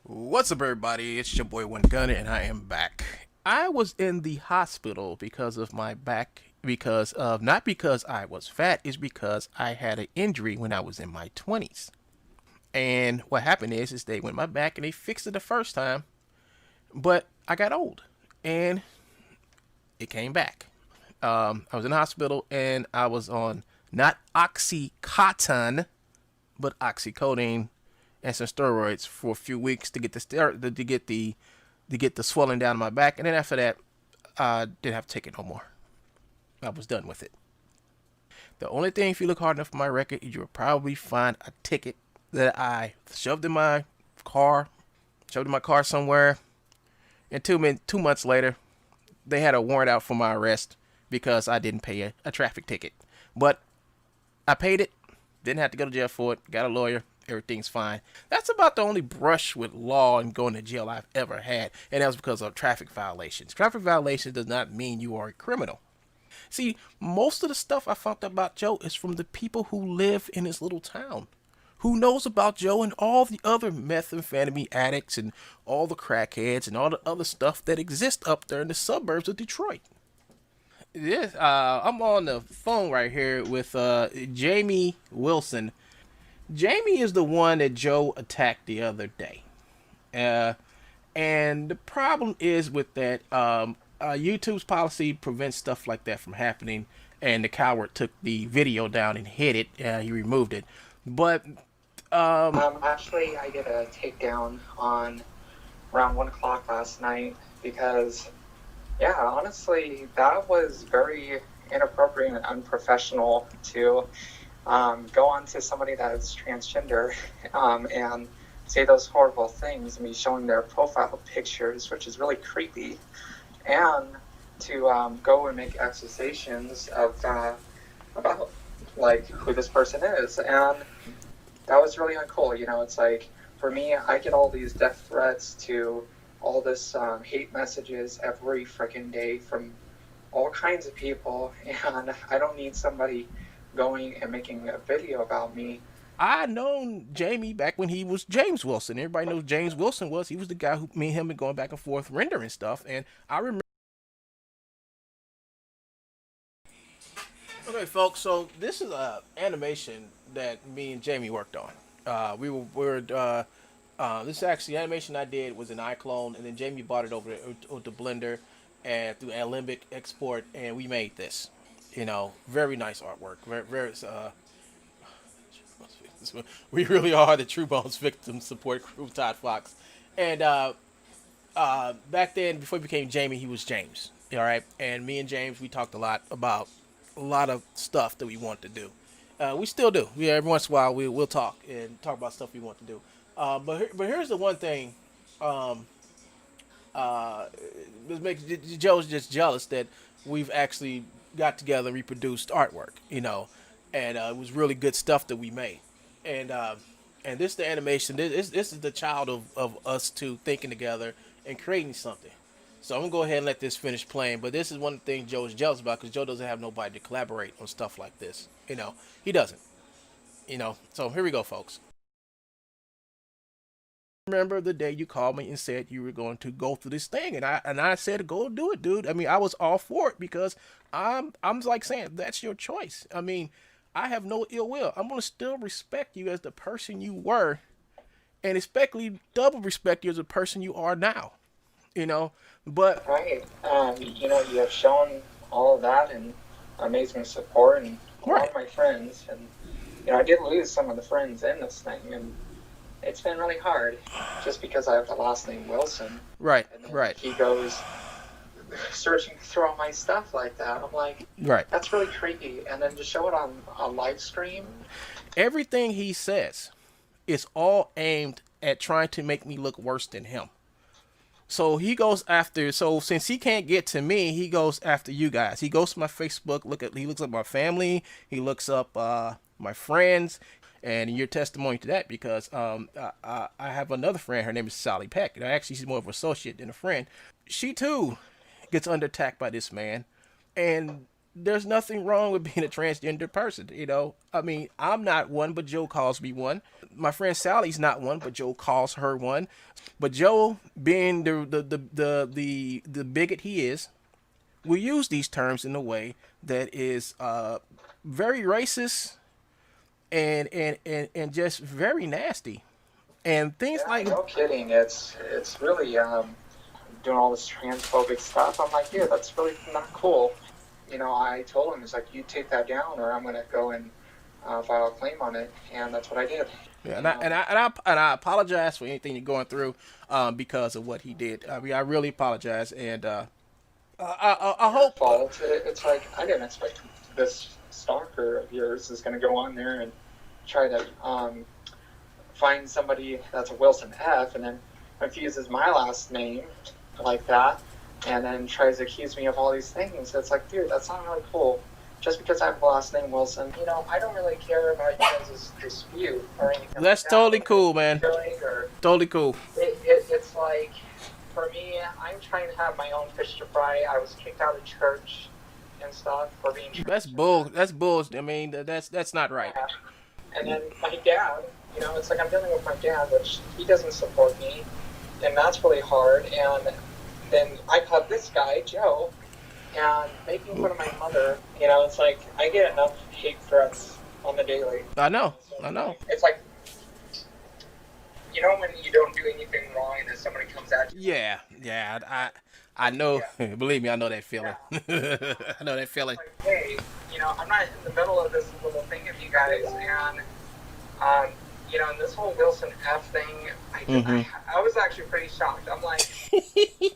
A: What's up, everybody? It's your boy One Gunner, and I am back. I was in the hospital because of my back, not because I was fat, it's because I had an injury when I was in my 20s. And what happened is they went my back and they fixed it the first time, but I got old and it came back. I was in the hospital and I was on not Oxycontin, but oxycodone and some steroids for a few weeks to get the swelling down my back, and then after that, I didn't have to take it no more. I was done with it. The only thing, if you look hard enough for my record, you will probably find a ticket that I shoved in my car somewhere, and 2 months later, they had a warrant out for my arrest because I didn't pay a traffic ticket. But I paid it, didn't have to go to jail for it, got a lawyer. Everything's fine. That's about the only brush with law and going to jail I've ever had, and that was because of traffic violations. Traffic violations does not mean you are a criminal. See, most of the stuff I found out about Joe is from the people who live in his little town, who knows about Joe and all the other methamphetamine addicts and all the crackheads and all the other stuff that exists up there in the suburbs of Detroit. Yes, I'm on the phone right here with Jamie Wilson. Jamie is the one that Joe attacked the other day. And the problem is with that, YouTube's policy prevents stuff like that from happening, and the coward took the video down and hid it. He removed it. But
E: actually, I did a takedown on around 1 o'clock last night because, yeah, honestly, that was very inappropriate and unprofessional to go on to somebody that is transgender and say those horrible things and be showing their profile pictures, which is really creepy, and to go and make accusations of about like who this person is, and that was really uncool. You know, it's like, for me, I get all these death threats to all this hate messages every freaking day from all kinds of people, and I don't need somebody going and making a video about me.
A: I known Jamie back when he was James Wilson. Everybody knows James Wilson was. He was the guy who me and him been going back and forth rendering stuff, and I remember. Okay, folks. So this is a animation that me and Jamie worked on. This is actually animation I did was an iClone, and then Jamie bought it over to Blender and through Alembic export, and we made this. You know, very nice artwork. Very. We really are the Truebones victim support crew, Todd Fox, and back then before he became Jamie, he was James. All right, and me and James, we talked a lot about a lot of stuff that we want to do. We still do. We every once in a while we'll talk and talk about stuff we want to do. But here's the one thing. This makes Joe's just jealous that we've actually got together and reproduced artwork. You know, and it was really good stuff that we made. And this is the animation. This is the child of us two thinking together and creating something. So I'm gonna go ahead and let this finish playing. But this is one thing Joe is jealous about, because Joe doesn't have nobody to collaborate on stuff like this. You know, he doesn't. You know, so here we go, folks. Remember the day you called me and said you were going to go through this thing, and I said go do it, dude. I mean, I was all for it, because I'm like saying that's your choice. I mean, I have no ill will. I'm gonna still respect you as the person you were, and especially double respect you as the person you are now. You know, but
E: Right. You know, you have shown all of that and amazing support and all
A: Right.
E: of my friends. And, you know, I did lose some of the friends in this thing, and it's been really hard just because I have the last name Wilson.
A: right,
E: And then
A: right,
E: he goes searching through all my stuff like that. I'm like,
A: right.
E: that's really creepy. And then to show it on a live stream,
A: Everything he says is all aimed at trying to make me look worse than him. So he goes after. So since he can't get to me, he goes after you guys. He goes to my Facebook. He looks up my family. He looks up my friends, and your testimony to that, because I have another friend. Her name is Sally Peck. Actually, she's more of an associate than a friend. She too gets under attack by this man, and there's nothing wrong with being a transgender person. You know, I mean, I'm not one, but Joe calls me one. My friend Sally's not one, but Joe calls her one. But Joe, being the bigot he is, will use these terms in a way that is very racist and just very nasty, and things
E: yeah,
A: like
E: no kidding. It's really doing all this transphobic stuff. I'm like, yeah, that's really not cool. You know, I told him, it's like, you take that down, or I'm gonna go and file a claim on it, and that's what I did.
A: Yeah, and I apologize for anything you're going through because of what he did. I mean, I really apologize, and I hope.
E: Fault. It's like, I didn't expect this stalker of yours is going to go on there and try to find somebody that's a Wilson F, and then confuses my last name like that, and then tries to accuse me of all these things. It's like, dude, that's not really cool. Just because I have the last name Wilson, you know, I don't really care about you guys' dispute or anything.
A: That's
E: like
A: totally
E: that.
A: cool, man.
E: Or,
A: Totally cool.
E: it's like, for me, I'm trying to have my own fish to fry. I was kicked out of church and stuff for being.
A: That's bull. That's bull. I mean, that's not right.
E: And then my dad, you know, it's like I'm dealing with my dad, which he doesn't support me, and that's really hard. And then I caught this guy, Joe, and making fun of my mother. You know, it's like I get enough hate threats on the daily.
A: I know.
E: So
A: I know.
E: It's like, you know, when you don't do anything wrong and then somebody comes at you.
A: Yeah. I know.
E: Yeah.
A: Believe me, I know that feeling.
E: Yeah.
A: I know that feeling.
E: Like, hey, you know, I'm not in the middle of this little thing of you guys, and you know, and this whole Wilson F thing, I was actually pretty shocked. I'm like,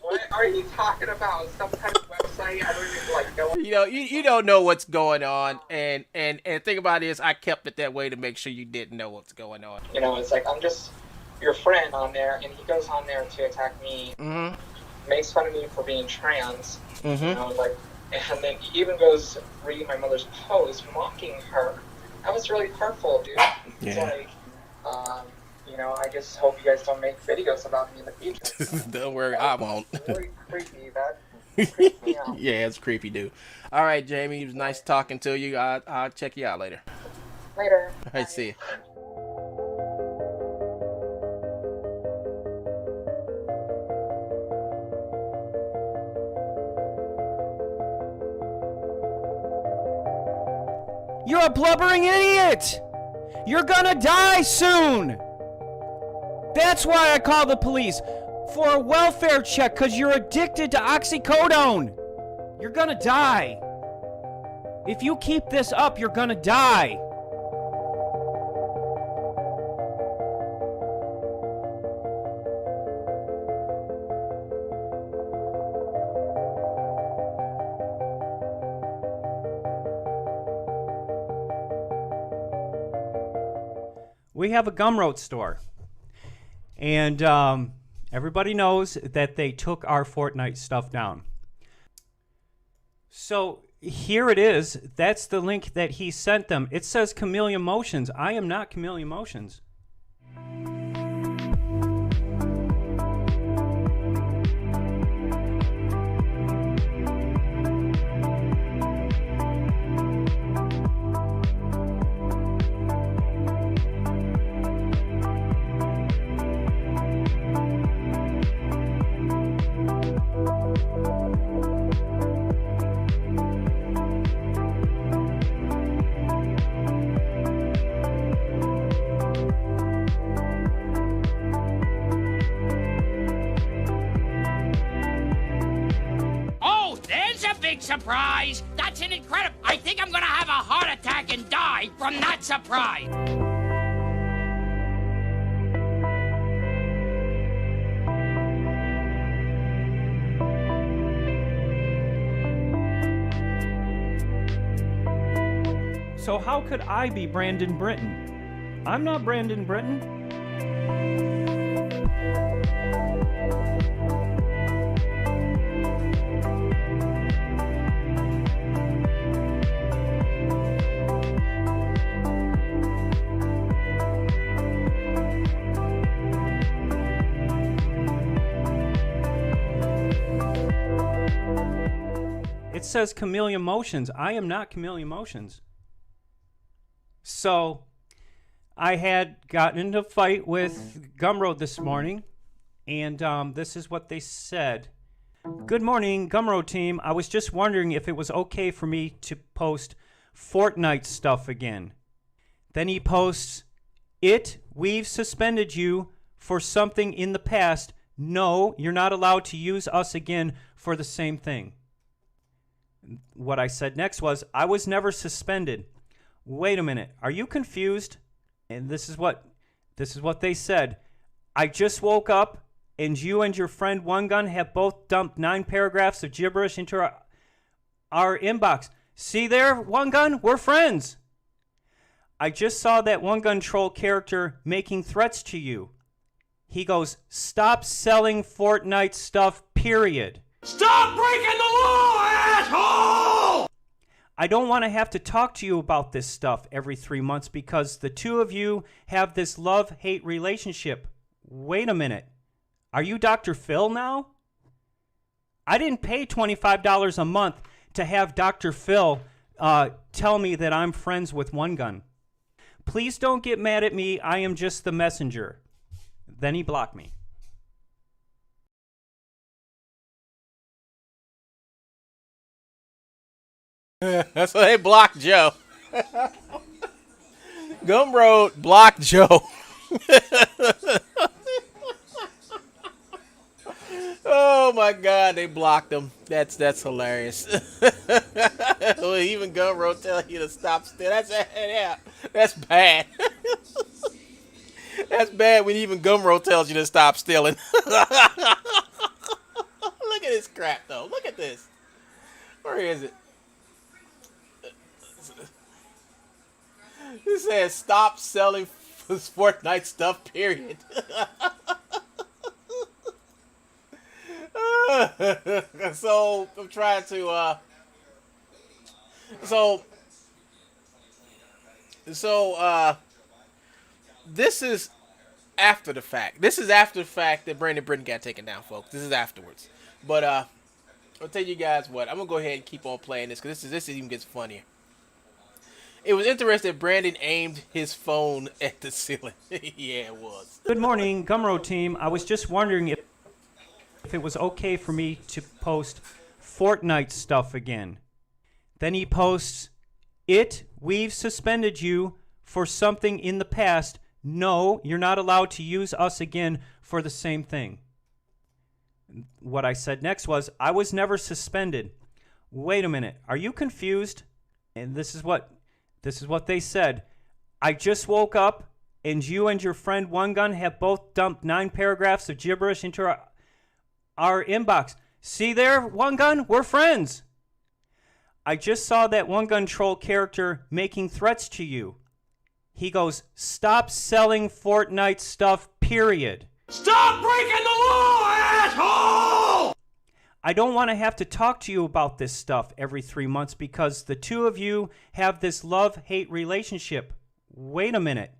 E: what are you talking about? Some kind of website I don't even like know.
A: You don't know what's going on, and think about it is I kept it that way to make sure you didn't know what's going on.
E: It's like I'm just your friend on there, and he goes on there to attack me, makes fun of me for being trans, and then he even goes reading my mother's post, mocking her. That was really hurtful, dude. It's like, I just hope you guys don't make videos about me in the future.
A: Don't worry, I won't.
E: It's really creepy. That freaked me out.
A: Yeah, it's creepy, dude. All right, Jamie, it was nice talking to you. I'll check you out later.
E: Later.
A: All right, see you.
C: You're a blubbering idiot! You're gonna die soon! That's why I called the police. For a welfare check, because you're addicted to oxycodone. You're gonna die. If you keep this up, you're gonna die. We have a Gumroad store. And everybody knows that they took our Fortnite stuff down. So here it is. That's the link that he sent them. It says Chameleon Motions. I am not Chameleon Motions.
F: Surprise! That's an incredible... I think I'm gonna have a heart attack and die from that surprise!
C: So how could I be Brandon Britton? I'm not Brandon Britton. It says Chameleon Motions. I am not Chameleon Motions. So, I had gotten into a fight with Gumroad this morning, and this is what they said. Good morning, Gumroad team. I was just wondering if it was okay for me to post Fortnite stuff again. Then he posts, we've suspended you for something in the past. No, you're not allowed to use us again for the same thing. What I said next was, I was never suspended. Wait a minute, are you confused? And this is what they said. I just woke up, and you and your friend One Gun have both dumped 9 paragraphs of gibberish into our inbox. See there, One Gun? We're friends. I just saw that One Gun troll character making threats to you. He goes, stop selling Fortnite stuff, period.
F: Stop breaking the law, asshole!
C: I don't want to have to talk to you about this stuff every 3 months because the two of you have this love-hate relationship. Wait a minute. Are you Dr. Phil now? I didn't pay $25 a month to have Dr. Phil tell me that I'm friends with One Gun. Please don't get mad at me. I am just the messenger. Then he blocked me.
A: That's why they blocked Joe. Gumroad blocked Joe. Oh my God, they blocked him. That's hilarious. Well, even Gumroad telling you to stop stealing. That's bad. That's bad when even Gumroad tells you to stop stealing. Look at this crap though. Look at this. Where is it? It says stop selling Fortnite stuff, period. So I'm trying to this is after the fact. This is after the fact that Brandon Britton got taken down, folks. This is afterwards. But I'll tell you guys what. I'm gonna go ahead and keep on playing this because this even gets funnier. It was interesting that Brandon aimed his phone at the ceiling. Yeah, it was.
C: Good morning, Gumroad team. I was just wondering if it was okay for me to post Fortnite stuff again. Then he posts, we've suspended you for something in the past. No, you're not allowed to use us again for the same thing. What I said next was, I was never suspended. Wait a minute, are you confused? And this is what they said. I just woke up and you and your friend One Gun have both dumped 9 paragraphs of gibberish into our inbox. See there, One Gun? We're friends. I just saw that One Gun troll character making threats to you. He goes, stop selling Fortnite stuff, period.
F: Stop breaking the law, asshole!
C: I don't want to have to talk to you about this stuff every 3 months because the two of you have this love-hate relationship. Wait a minute.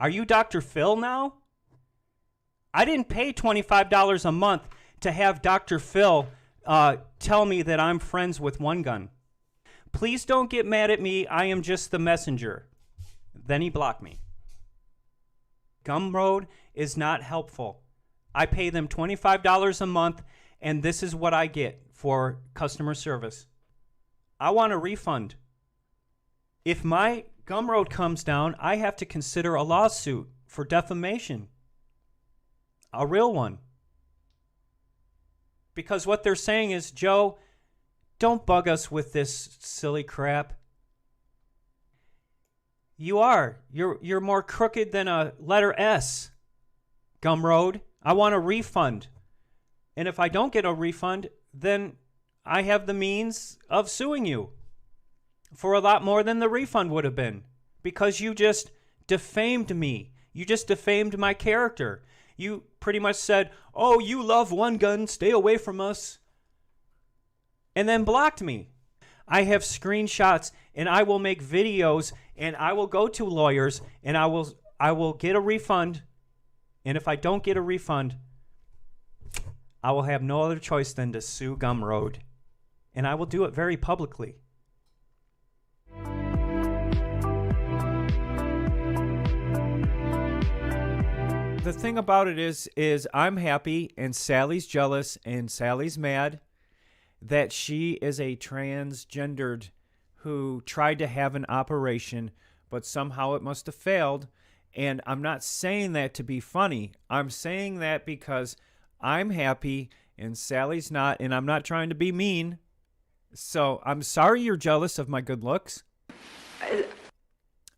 C: Are you Dr. Phil now? I didn't pay $25 a month to have Dr. Phil tell me that I'm friends with One Gun. Please don't get mad at me. I am just the messenger. Then he blocked me. Gumroad is not helpful. I pay them $25 a month, and this is what I get for customer service. I want a refund. If my Gumroad comes down, I have to consider a lawsuit for defamation. A real one. Because what they're saying is, Joe, don't bug us with this silly crap. You are. You're more crooked than a letter S, Gumroad. I want a refund. And if I don't get a refund, then I have the means of suing you for a lot more than the refund would have been. Because you just defamed me. You just defamed my character. You pretty much said, oh, you love One Gun, stay away from us. And then blocked me. I have screenshots and I will make videos and I will go to lawyers and I will get a refund. And if I don't get a refund, I will have no other choice than to sue Gumroad. And I will do it very publicly. The thing about it is I'm happy and Sally's jealous and Sally's mad that she is a transgendered who tried to have an operation, but somehow it must have failed. And I'm not saying that to be funny. I'm saying that because I'm happy and Sally's not, and I'm not trying to be mean. So I'm sorry you're jealous of my good looks.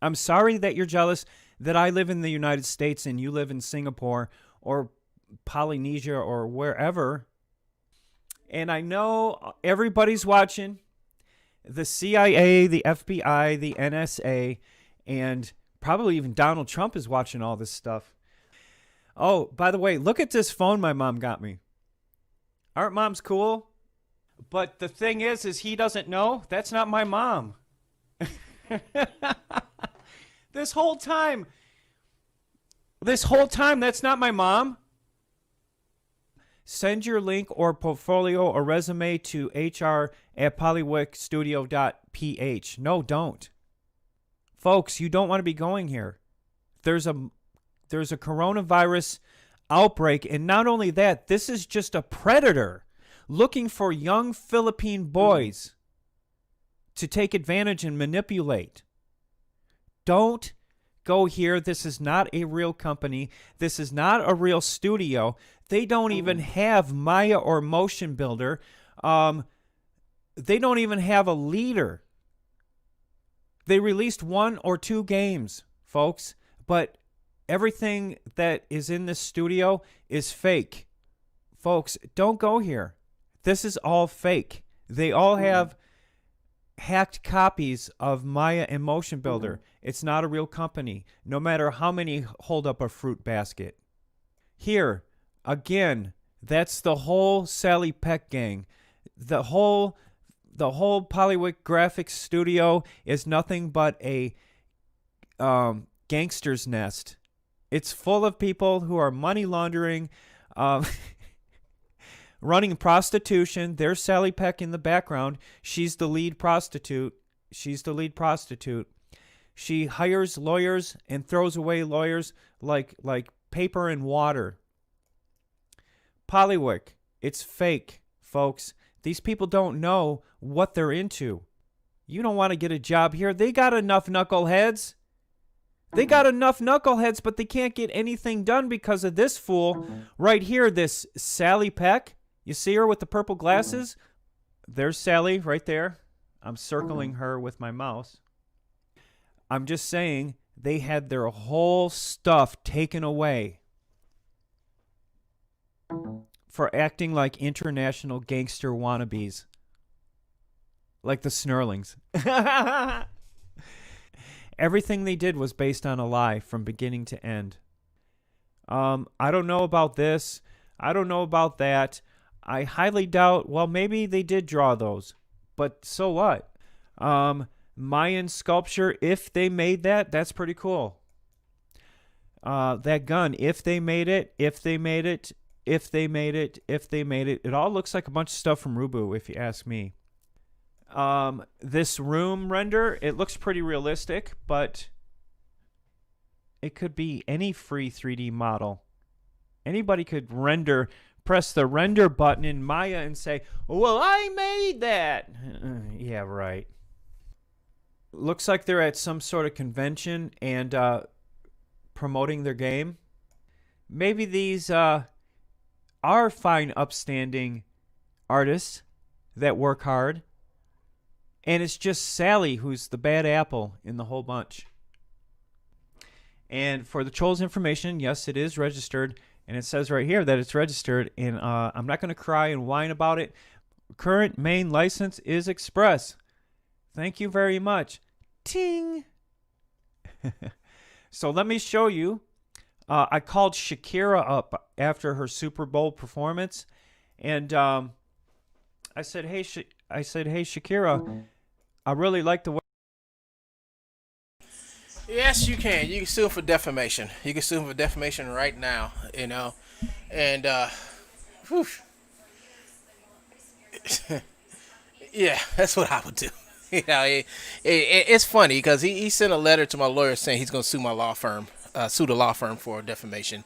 C: I'm sorry that you're jealous that I live in the United States and you live in Singapore or Polynesia or wherever. And I know everybody's watching. The CIA, the FBI, the NSA, and probably even Donald Trump is watching all this stuff. Oh, by the way, look at this phone my mom got me. Aren't moms cool? But the thing is he doesn't know. That's not my mom. This whole time, that's not my mom. Send your link or portfolio or resume to hr@polywickstudio.ph. No, don't. Folks, you don't want to be going here. There's a coronavirus outbreak, and not only that, this is just a predator looking for young Philippine boys to take advantage and manipulate. Don't go here. This is not a real company. This is not a real studio. They don't even have Maya or Motion Builder. They don't even have a leader. They released 1 or 2 games, folks, but everything that is in this studio is fake. Folks, don't go here. This is all fake. They all have hacked copies of Maya and Motion Builder. It's not a real company, no matter how many hold up a fruit basket. Here, again, that's the whole Sally Peck gang. The whole Polywick Graphics studio is nothing but a gangster's nest. It's full of people who are money laundering, running prostitution. There's Sally Peck in the background. She's the lead prostitute. She hires lawyers and throws away lawyers like paper and water. Polywick, it's fake, folks. These people don't know what they're into. You don't want to get a job here. They got enough knuckleheads. But they can't get anything done because of this fool right here, this Sally Peck. You see her with the purple glasses? There's Sally right there. I'm circling her with my mouse. I'm just saying they had their whole stuff taken away for acting like international gangster wannabes. Like the Snurlings. Everything they did was based on a lie from beginning to end. I don't know about this. I don't know about that. I highly doubt, well, maybe they did draw those. But so what? Mayan sculpture, if they made that, that's pretty cool. That gun, if they made it, it all looks like a bunch of stuff from Rubu, if you ask me. This room render, it looks pretty realistic, but it could be any free 3D model. Anybody could press the render button in Maya and say, well, I made that. Yeah, right. Looks like they're at some sort of convention and promoting their game. Maybe these are fine, upstanding artists that work hard. And it's just Sally who's the bad apple in the whole bunch. And for the Troll's information, yes, it is registered. And it says right here that it's registered. And I'm not going to cry and whine about it. Current main license is Express. Thank you very much. Ting! So let me show you. I called Shakira up after her Super Bowl performance. And I said, hey, Shakira, I really like the way.
A: Yes, you can. You can sue him for defamation. You can sue him for defamation right now, you know. And, whew. Yeah, that's what I would do. You know, it's funny because he sent a letter to my lawyer saying he's going to sue my law firm, sue the law firm for defamation.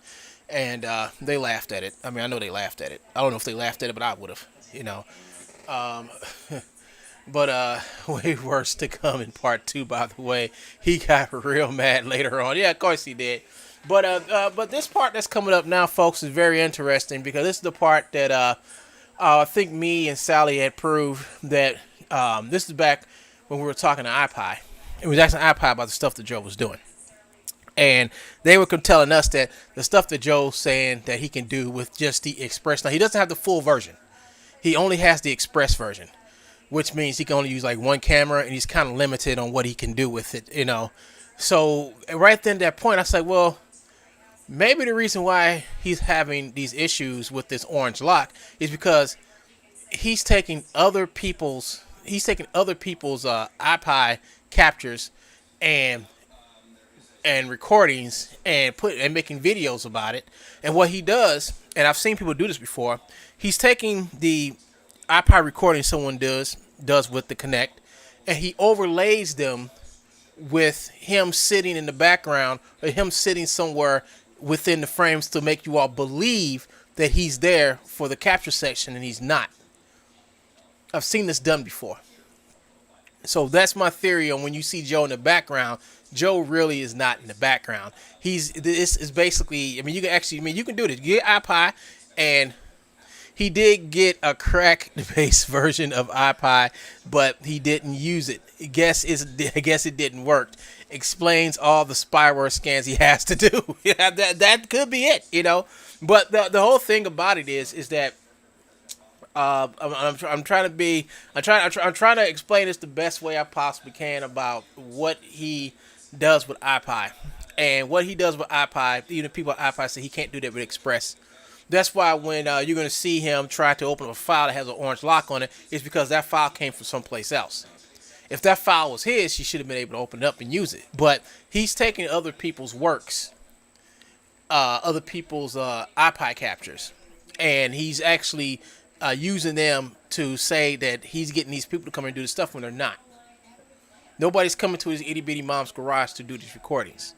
A: And they laughed at it. I mean, I know they laughed at it. I don't know if they laughed at it, but I would have, you know. But way worse to come in part 2, by the way. He got real mad later on. Yeah, of course he did. But this part that's coming up now, folks, is very interesting because this is the part that I think me and Sally had proved that this is back when we were talking to iPie. It was asking iPie about the stuff that Joe was doing. And they were telling us that the stuff that Joe's saying that he can do with just the Express. Now, he doesn't have the full version. He only has the Express version, which means he can only use like one camera, and he's kind of limited on what he can do with it, you know. So right then at that point, I said, well, maybe the reason why he's having these issues with this orange lock is because he's taking other people's iPie captures and recordings and making videos about it. And what he does, and I've seen people do this before, he's taking the iPod recording someone does with the Kinect, and he overlays them with him sitting in the background or him sitting somewhere within the frames to make you all believe that he's there for the capture section, and he's not. I've seen this done before. So that's my theory on when you see Joe in the background. Joe really is not in the background. This is basically, I mean, you can do this. You get iPie, and he did get a crack-based version of iPie, but he didn't use it. I guess it didn't work. Explains all the spyware scans he has to do. Yeah, that could be it, you know. But the whole thing about it is that I'm trying to be. I'm trying to explain this the best way I possibly can about what he does with iPi, and what he does with iPi. Even people at iPi say he can't do that with Express. That's why when you're going to see him try to open up a file that has an orange lock on it, it's because that file came from someplace else. If that file was his, he should have been able to open it up and use it. But he's taking other people's works, other people's iPi captures, and he's actually using them to say that he's getting these people to come and do the stuff when they're not. Nobody's coming to his itty bitty mom's garage to do these recordings.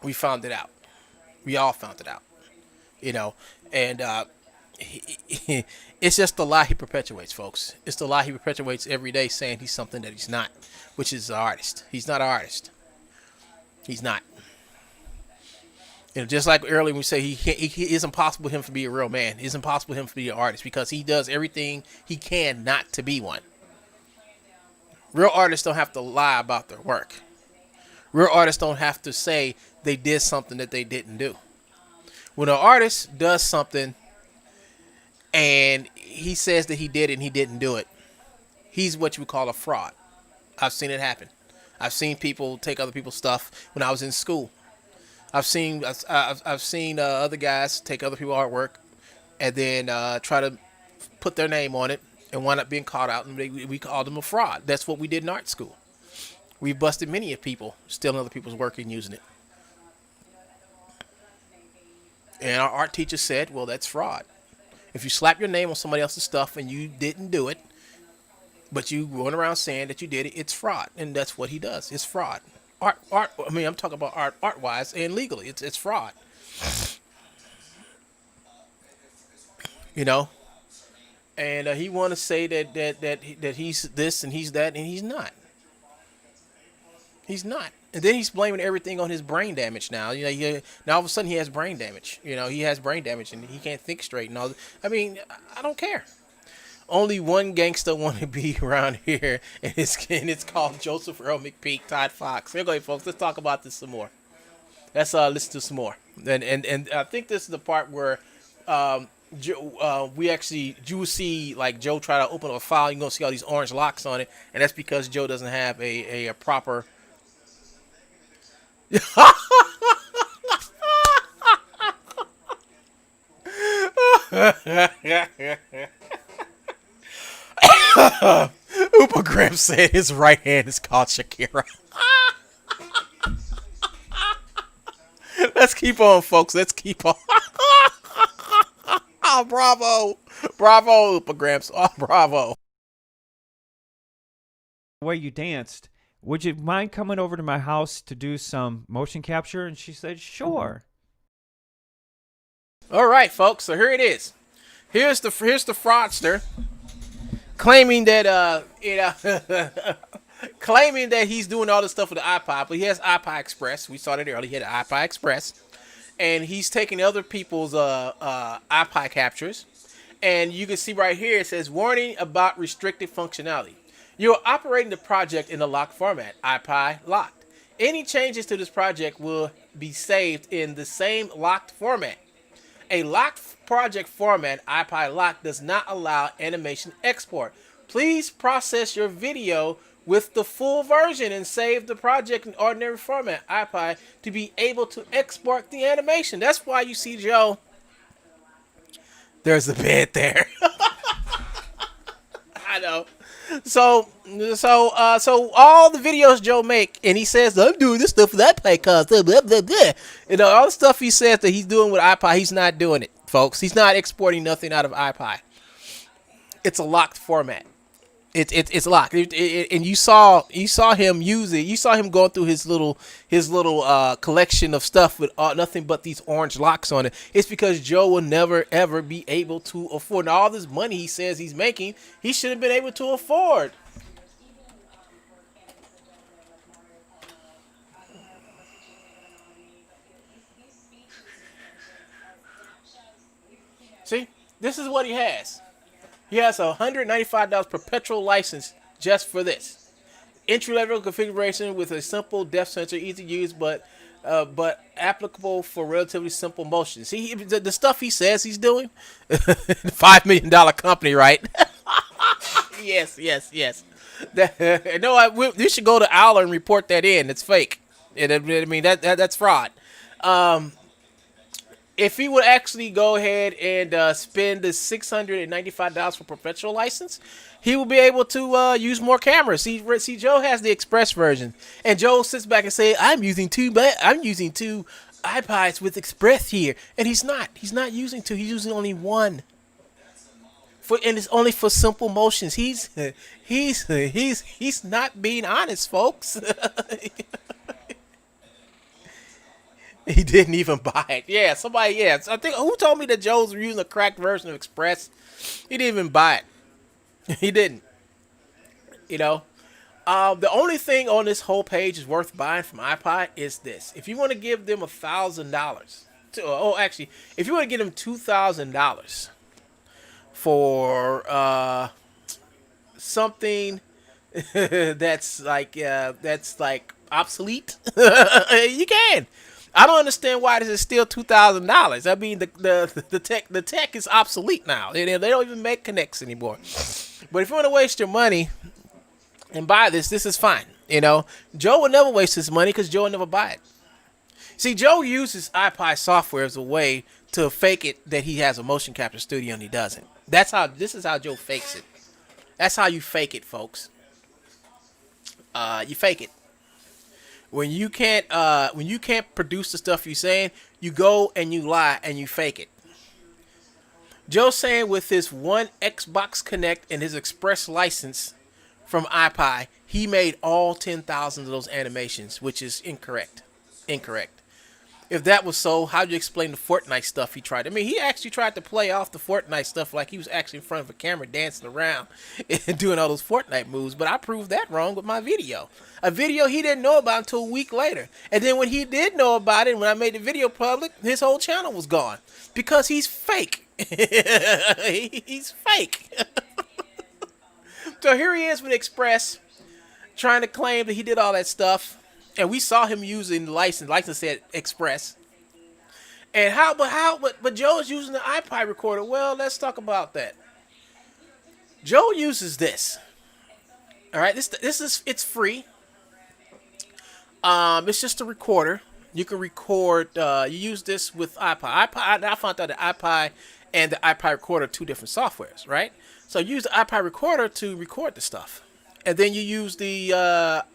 A: We found it out. We all found it out. You know, and it's just the lie he perpetuates, folks. It's the lie he perpetuates every day, saying he's something that he's not, which is an artist. He's not an artist. He's not. You know, just like earlier we say it's impossible for him to be a real man. It's impossible for him to be an artist because he does everything he can not to be one. Real artists don't have to lie about their work. Real artists don't have to say they did something that they didn't do. When an artist does something and he says that he did it and he didn't do it, he's what you would call a fraud. I've seen it happen. I've seen people take other people's stuff when I was in school. I've seen other guys take other people's artwork and then try to put their name on it and wind up being caught out, and we called them a fraud. That's what we did in art school. We busted many of people stealing other people's work and using it. And our art teacher said, well, that's fraud. If you slap your name on somebody else's stuff and you didn't do it, but you going around saying that you did it, it's fraud. And that's what he does. It's fraud. Art. I mean, I'm talking about art-wise and legally. It's fraud. You know? And he want to say that he's this and he's that, and he's not. He's not. And then he's blaming everything on his brain damage now. You know, now all of a sudden he has brain damage. You know, he has brain damage and he can't think straight and all. I mean, I don't care. Only one gangster want to be around here, and it's called Joseph Earl McPeak, Todd Fox. Here you go, folks. Let's talk about this some more. Let's listen to some more. And I think this is the part where you will see like Joe try to open up a file. You're gonna see all these orange locks on it, and that's because Joe doesn't have a proper. Upagram said his right hand is called Shakira. Let's keep on, folks. Let's keep on. Oh, bravo. Bravo, Upagrams. Oh, bravo.
C: The way you danced, would you mind coming over to my house to do some motion capture? And she said, sure.
A: All right, folks. So here it is. Here's the fraudster claiming that claiming that he's doing all this stuff with the iPod, but he has iPod Express. We saw that earlier. He had an iPod Express, and he's taking other people's iPod captures. And you can see right here it says warning about restricted functionality. You're operating the project in a locked format, iPod locked. Any changes to this project will be saved in the same locked format. A locked project format, iPod locked, does not allow animation export. Please process your video with the full version and save the project in ordinary format, iPod, to be able to export the animation. That's why you see Joe. There's a bed there. I know. So all the videos Joe make, and he says, I'm doing this stuff with iPod cause blah, blah, blah. You know, all the stuff he says that he's doing with iPod, he's not doing it, folks. He's not exporting nothing out of iPod. It's a locked format. It's locked. And you saw him use it. You saw him going through his little collection of stuff with nothing but these orange locks on it. It's because Joe will never ever be able to afford, and all this money he says he's making, he should have been able to afford. See, this is what he has. He has a $195 perpetual license just for this. Entry-level configuration with a simple depth sensor, easy to use, but but applicable for relatively simple motions. The stuff he says he's doing, $5 million company, right? Yes. We should go to Owler and report that in. It's fake. I mean that's fraud. If he would actually go ahead and spend the $695 for professional license, he will be able to use more cameras. See, Joe has the express version, and Joe sits back and say, "I'm using two iPods with express here," and he's not. He's not using two. He's using only one. And it's only for simple motions. He's not being honest, folks. He didn't even buy it. Yeah, somebody. Yeah, I think who told me that Joe's using a cracked version of Express? He didn't even buy it. He didn't. You know, the only thing on this whole page is worth buying from iPod is this. If you want to give them $1,000, actually, if you want to give them $2,000 for something that's like obsolete, you can. I don't understand why this is still $2,000. I mean, the tech is obsolete now. They don't even make connects anymore. But if you want to waste your money and buy this is fine. You know, Joe would never waste his money because Joe would never buy it. See, Joe uses iPod software as a way to fake it that he has a motion capture studio and he doesn't. This is how Joe fakes it. That's how you fake it, folks. You fake it. When you can't produce the stuff you're saying, you go and you lie and you fake it. Joe's saying with his one Xbox Connect and his express license from iPod, he made all 10,000 of those animations, which is incorrect. If that was so, how'd you explain the Fortnite stuff he tried? I mean, he actually tried to play off the Fortnite stuff like he was actually in front of a camera dancing around and doing all those Fortnite moves, but I proved that wrong with my video. A video he didn't know about until a week later. And then when he did know about it, when I made the video public, his whole channel was gone. Because he's fake. He's fake. So here he is with Express, trying to claim that he did all that stuff. And we saw him using the license. License said Express. And but Joe's using the iPod recorder. Well, let's talk about that. Joe uses this. All right, it's free. It's just a recorder. You can record. You use this with iPod. I found out the iPod and the iPod recorder are two different softwares, right? So you use the iPod recorder to record the stuff, and then you use the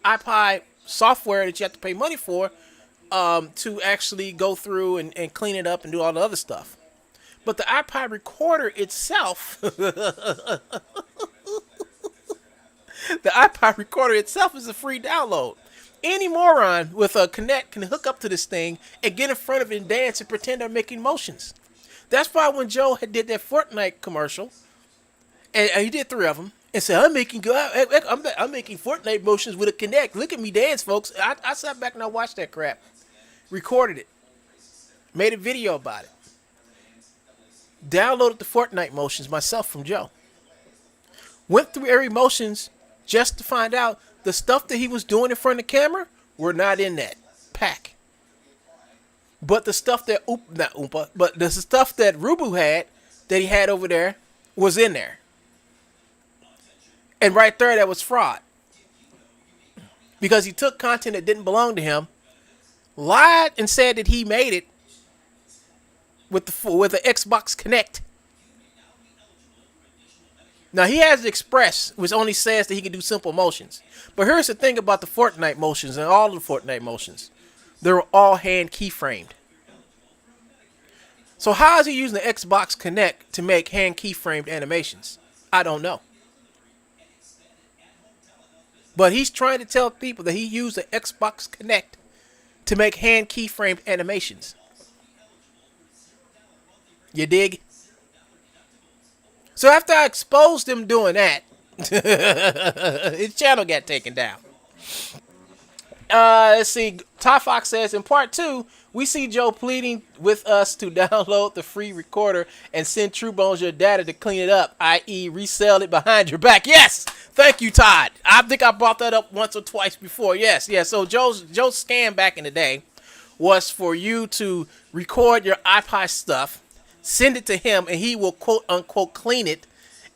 A: iPod software that you have to pay money for to actually go through and clean it up and do all the other stuff. But the iPod recorder itself, the iPod recorder itself is a free download. Any moron with a Connect can hook up to this thing and get in front of it and dance and pretend they're making motions. That's why when Joe did that Fortnite commercial, and he did 3 of them, and said, I'm making Fortnite motions with a Connect. Look at me dance, folks. I sat back and I watched that crap. Recorded it. Made a video about it. Downloaded the Fortnite motions myself from Joe. Went through every motions just to find out the stuff that he was doing in front of the camera were not in that pack. But the stuff that, but the stuff that Rubu had, that he had over there, was in there. And right there, that was fraud. Because he took content that didn't belong to him, lied and said that he made it with the Xbox Connect. Now, he has the Express, which only says that he can do simple motions. But here's the thing about the Fortnite motions and all the Fortnite motions. They're all hand keyframed. So how is he using the Xbox Connect to make hand keyframed animations? I don't know. But he's trying to tell people that he used the Xbox Connect to make hand keyframed animations. You dig? So after I exposed him doing that, his channel got taken down. Let's see. Ty Fox says, in part 2, we see Joe pleading with us to download the free recorder and send Truebones your data to clean it up, i.e. resell it behind your back. Yes! Thank you, Todd. I think I brought that up once or twice before. Yes. So Joe's scam back in the day was for you to record your iPod stuff, send it to him, and he will quote unquote clean it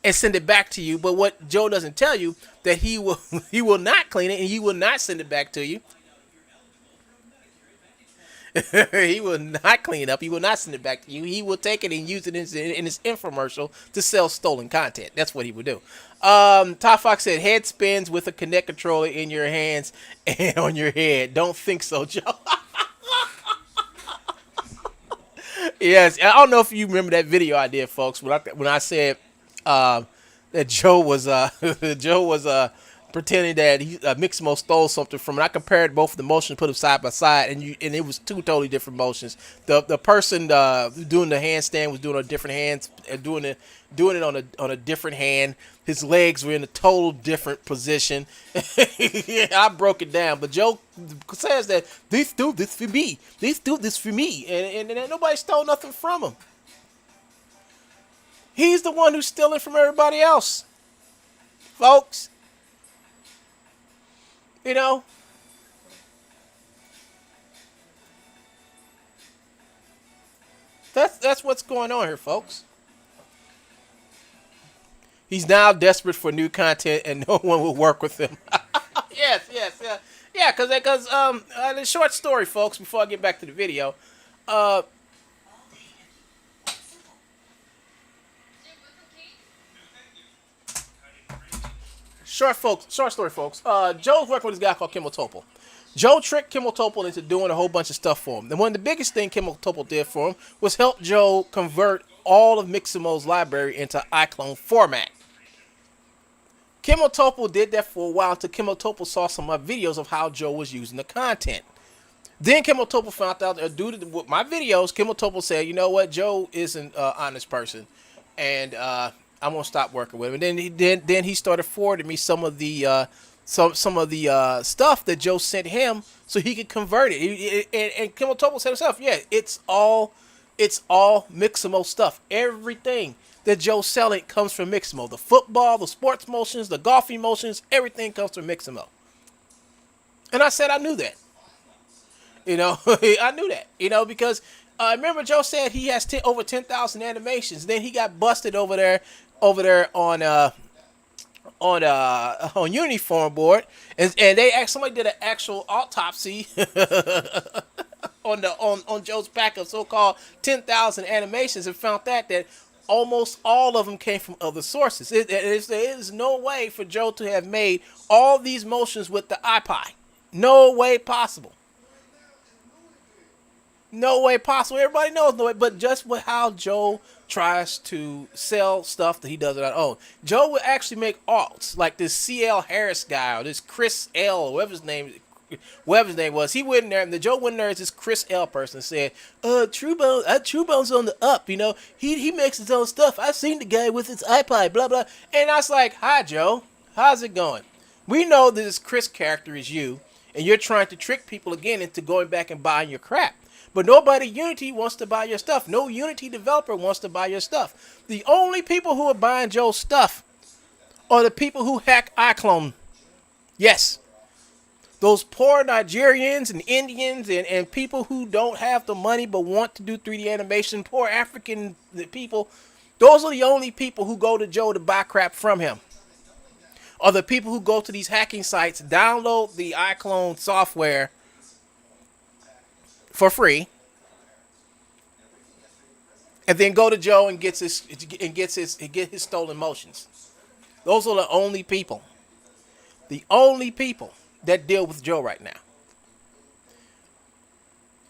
A: and send it back to you. But what Joe doesn't tell you, that he will he will not clean it and he will not send it back to you. He will not clean it up. He will not send it back to you. He will take it and use it in his infomercial to sell stolen content. That's what he would do. Top Fox said, head spins with a Kinect controller in your hands and on your head. Don't think so, Joe. Yes, I don't know if you remember that video I did, folks, when I said that Joe was pretending that Miximo stole something from it. I compared both of the motions, put them side by side, and it was two totally different motions. The person doing the handstand was doing a different hands, doing it on a different hand. His legs were in a total different position. Yeah, I broke it down, but Joe says that this do this for me, this do this for me, and nobody stole nothing from him. He's the one who's stealing from everybody else, folks. You know, that's what's going on here, folks. He's now desperate for new content, and no one will work with him. Yes, yeah. Because the short story, folks. Before I get back to the video, short story, folks. Joe's working with this guy called Kimmel Topol. Joe tricked Kimmel Topol into doing a whole bunch of stuff for him. And one of the biggest thing Kimmel Topol did for him was help Joe convert all of Miximo's library into iClone format. Kimmel Topol did that for a while until Kimmel Topol saw some videos of how Joe was using the content. Then Kimmel Topol found out that due to my videos, Kimmel Topol said, you know what, Joe isn't an honest person, and I'm gonna stop working with him. And then he started forwarding me some of the stuff that Joe sent him so he could convert it. And Kimmel Topol said himself, yeah, it's all Miximo stuff. Everything that Joe's selling comes from Miximo. The football, the sports motions, the golf emotions, everything comes from Miximo. And I said I knew that. You know, I knew that. You know, because remember Joe said he has over 10,000 animations. Then he got busted over there on Unity forum board, and somebody did an actual autopsy on Joe's pack of so-called 10,000 animations and found that almost all of them came from other sources. There is no way for Joe to have made all these motions with the iPod. No way possible. No way possible. Everybody knows no way, but just with how Joe tries to sell stuff that he doesn't own. Joe would actually make alts like this C.L. Harris guy or this Chris L. whatever his name was. He went in there, and Joe went in there as this Chris L. person said, Truebones on the up, you know. He makes his own stuff. I've seen the guy with his iPod, blah, blah. And I was like, hi, Joe. How's it going? We know that this Chris character is you, and you're trying to trick people again into going back and buying your crap. But nobody Unity wants to buy your stuff. No Unity developer wants to buy your stuff. The only people who are buying Joe's stuff are the people who hack iClone. Yes. Those poor Nigerians and Indians and people who don't have the money but want to do 3D animation, poor African people, those are the only people who go to Joe to buy crap from him. Are the people who go to these hacking sites, download the iClone software for free, and then go to Joe and get his stolen motions. Those are the only people that deal with Joe right now.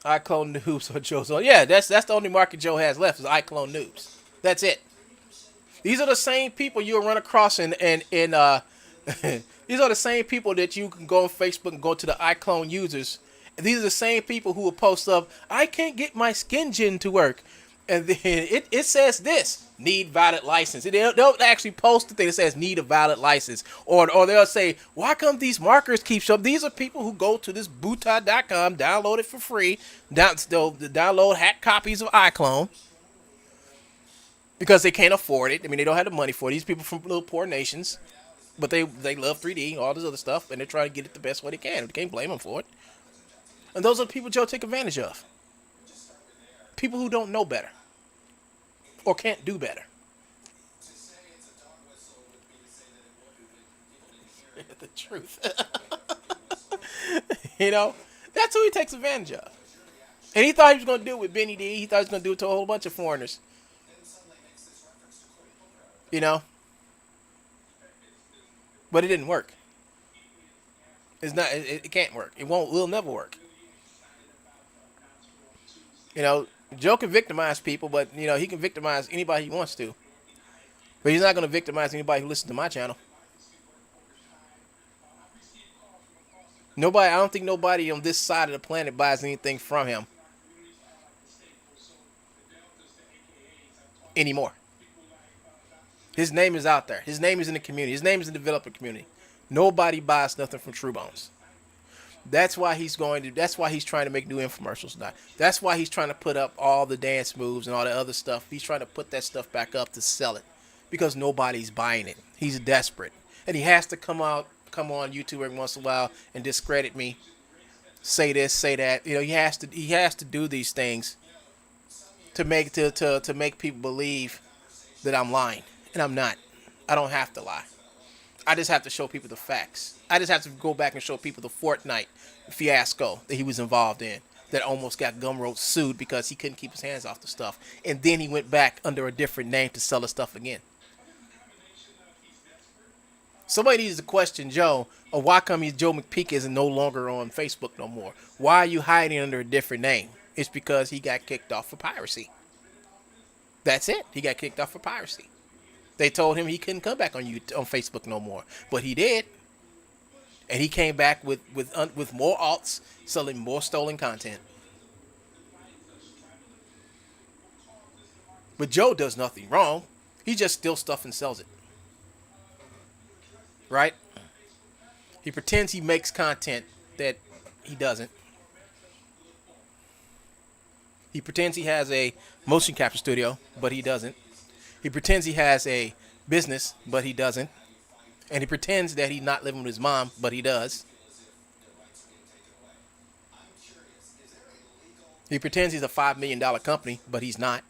A: iClone noobs or Joe's own. Yeah, that's the only market Joe has left is iClone noobs. That's it. These are the same people you'll run across in these are the same people that you can go on Facebook and go to the iClone users. These are the same people who will post up, I can't get my skin gen to work. And then it says this, need valid license. They'll actually post the thing that says need a valid license. Or they'll say, why come these markers keep showing up? These are people who go to this bootah.com, download it for free, download hack copies of iClone. Because they can't afford it. I mean, they don't have the money for it. These people from little poor nations. But they love 3D, all this other stuff, and they're trying to get it the best way they can. You can't blame them for it. And those are the people Joe take advantage of. People who don't know better or can't do better. The truth. You know, that's who he takes advantage of. And he thought he was going to do it with Benny D. He thought he was going to do it to a whole bunch of foreigners. You know? But it didn't work. It's not. It can't work. It won't. Will never work. You know, Joe can victimize people, but you know he can victimize anybody he wants to. But he's not going to victimize anybody who listens to my channel. Nobody. I don't think nobody on this side of the planet buys anything from him anymore. His name is out there. His name is in the community. His name is in the developer community. Nobody buys nothing from Truebones. That's why he's trying to make new infomercials now. That's why he's trying to put up all the dance moves and all the other stuff. He's trying to put that stuff back up to sell it because nobody's buying it. He's desperate. And he has to come on YouTube every once in a while and discredit me. Say this, say that. You know, he has to do these things to make people believe that I'm lying. And I'm not. I don't have to lie. I just have to show people the facts. I just have to go back and show people the Fortnite fiasco that he was involved in that almost got Gumroad sued because he couldn't keep his hands off the stuff. And then he went back under a different name to sell the stuff again. Somebody needs to question Joe of why come Joe McPeak isn't no longer on Facebook no more. Why are you hiding under a different name? It's because he got kicked off for piracy. That's it. He got kicked off for piracy. They told him he couldn't come back on Facebook no more, but he did, and he came back with more alts, selling more stolen content. But Joe does nothing wrong. He just steals stuff and sells it. Right? He pretends he makes content that he doesn't. He pretends he has a motion capture studio, but he doesn't. He pretends he has a business, but he doesn't. And he pretends that he's not living with his mom, but he does. He pretends he's a $5 million company, but he's not.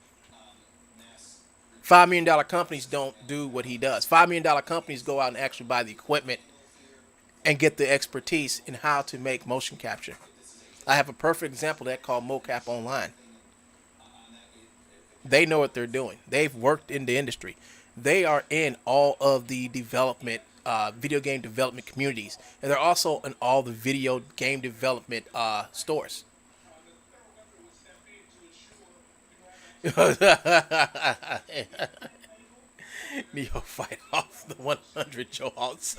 A: $5 million companies don't do what he does. $5 million companies go out and actually buy the equipment and get the expertise in how to make motion capture. I have a perfect example of that called Mocap Online. They know what they're doing. They've worked in the industry. They are in all of the development, video game development communities. And they're also in all the video game development stores. Neo fight off the 100 Joe Halts.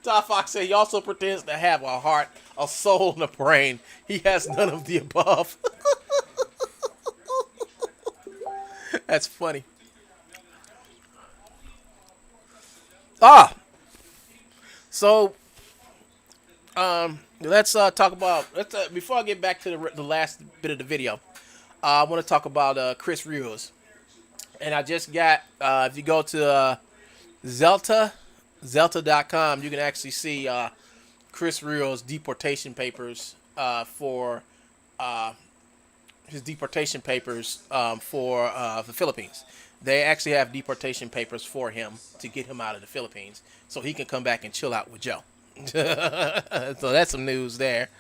A: Todd Fox said he also pretends to have a heart, a soul, and a brain. He has none of the above. That's funny. So let's talk about. Before I get back to the last bit of the video, I want to talk about Chris Rios. And I just got. If you go to Zelta.com, you can actually see Chris Rios' deportation papers for his deportation papers for the Philippines. They actually have deportation papers for him to get him out of the Philippines so he can come back and chill out with Joe. So that's some news there.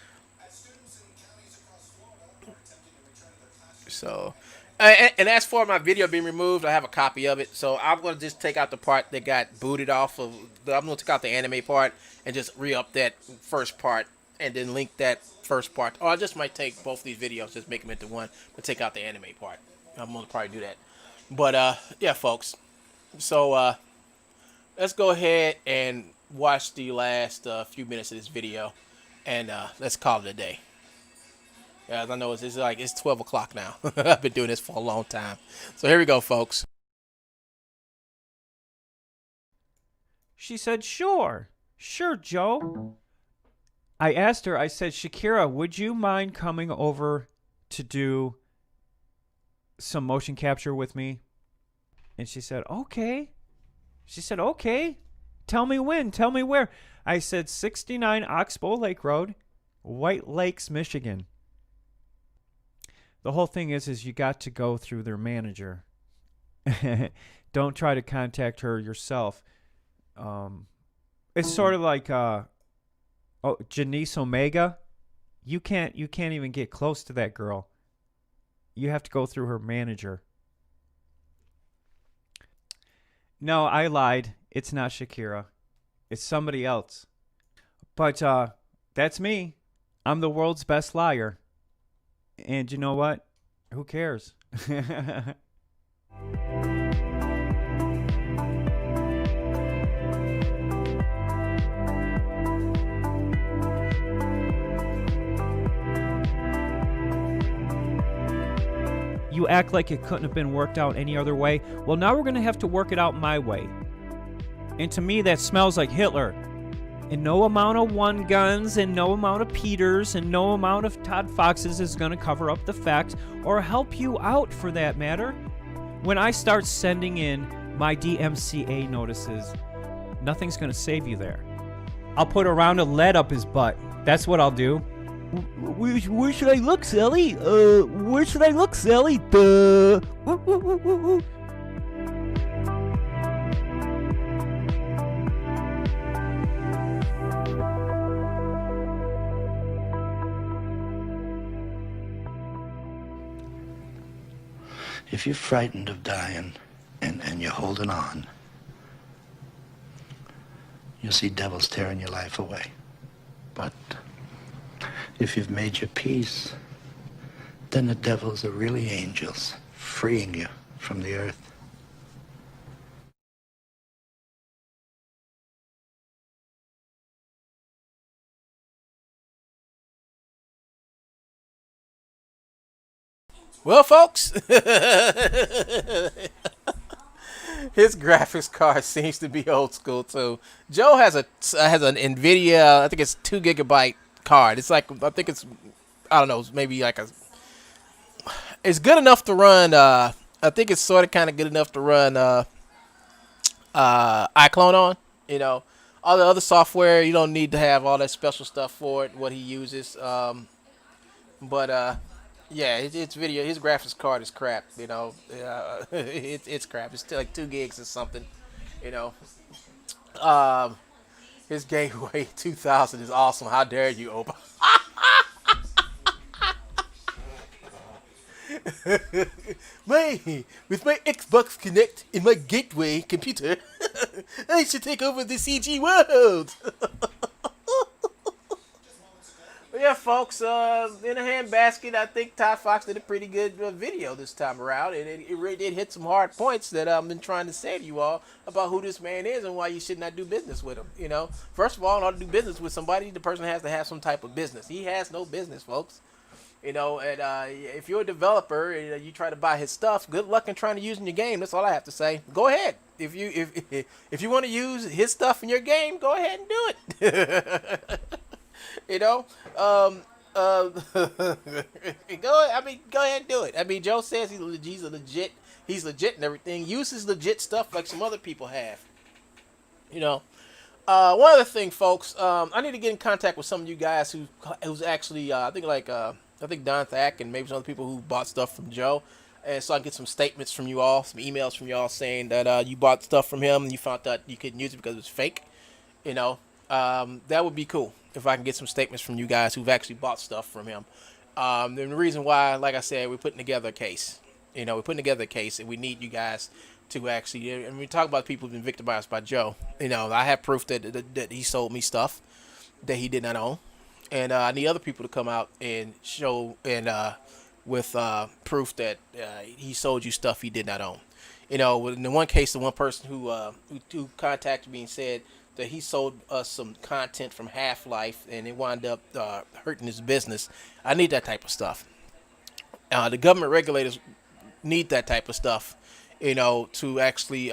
A: So, and as for my video being removed, I have a copy of it. So I'm going to just take out the part that got booted off of. I'm going to take out the anime part and just re-up that first part and then link that first part. Or I just might take both these videos, just make them into one, but take out the anime part. I'm going to probably do that. But, yeah, folks. So, let's go ahead and watch the last few minutes of this video. And let's call it a day. Yeah, I know it's 12 o'clock now. I've been doing this for a long time. So here we go, folks.
C: She said, sure, Joe. I asked her, I said, Shakira, would you mind coming over to do some motion capture with me? And she said, okay. Tell me when, tell me where. I said, 69 Oxbow Lake Road, White Lakes, Michigan. The whole thing is you got to go through their manager. Don't try to contact her yourself. It's sort of like Janice Omega. You can't even get close to that girl. You have to go through her manager. No, I lied. It's not Shakira. It's somebody else. But that's me. I'm the world's best liar. And you know what? Who cares? You act like it couldn't have been worked out any other way. Well, now we're going to have to work it out my way. And to me, that smells like Hitler. And no amount of one guns and no amount of Peters and no amount of Todd Foxes is going to cover up the facts or help you out, for that matter. When I start sending in my DMCA notices, nothing's going to save you there. I'll put a round of lead up his butt. That's what I'll do. Where should I look, Sally? Where should I look, Sally? Duh.
G: If you're frightened of dying and you're holding on, you'll see devils tearing your life away. But if you've made your peace, then the devils are really angels, freeing you from the earth.
A: Well, folks, his graphics card seems to be old school too. Joe has an NVIDIA, I think it's 2 gigabyte card. It's like, I think it's, I don't know, maybe like it's good enough to run. I think it's sort of kind of good enough to run iClone on. You know, all the other software, you don't need to have all that special stuff for it. What he uses, yeah, it's video. His graphics card is crap. You know, it's crap. It's still like 2 gigs or something. You know, his Gateway 2000 is awesome. How dare you, Opa? With my Xbox Connect in my Gateway computer, I should take over the CG world. Yeah, folks, in a handbasket, I think Todd Fox did a pretty good video this time around. And it really did hit some hard points that I've been trying to say to you all about who this man is and why you should not do business with him. You know, first of all, in order to do business with somebody, the person has to have some type of business. He has no business, folks. You know, and if you're a developer and you try to buy his stuff, good luck in trying to use it in your game. That's all I have to say. Go ahead. If you want to use his stuff in your game, go ahead and do it. You know, go ahead and do it. I mean, Joe says he's legit and everything. Use his legit stuff like some other people have. You know, one other thing, folks, I need to get in contact with some of you guys who's actually, I think Don Thack and maybe some other people who bought stuff from Joe, and so I can get some statements from you all, some emails from you all saying that you bought stuff from him and you found out you couldn't use it because it was fake. You know, that would be cool if I can get some statements from you guys who've actually bought stuff from him. And the reason why, like I said, we're putting together a case. You know, we're putting together a case, and we need you guys to actually. And we talk about people who've been victimized by Joe. You know, I have proof that he sold me stuff that he did not own, and I need other people to come out and show and with proof that he sold you stuff he did not own. You know, in the one case, the one person who contacted me and said that he sold us some content from Half-Life and it wound up hurting his business. I need that type of stuff. The government regulators need that type of stuff, you know, to actually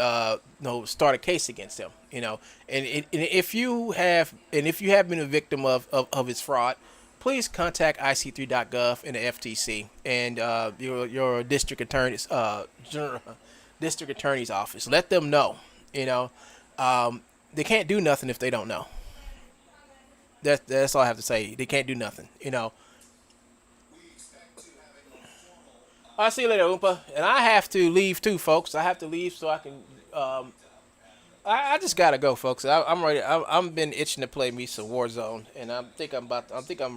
A: start a case against him. You know, and if you have been a victim of his fraud, please contact ic3.gov and the FTC and your district attorney's office. Let them know. You know. They can't do nothing if they don't know. That's all I have to say. They can't do nothing. I'll see you later, Oompa. And I have to leave too, folks. I have to leave so I can. Um, I just gotta go, folks. I'm ready. I'm been itching to play me some Warzone, and I think I'm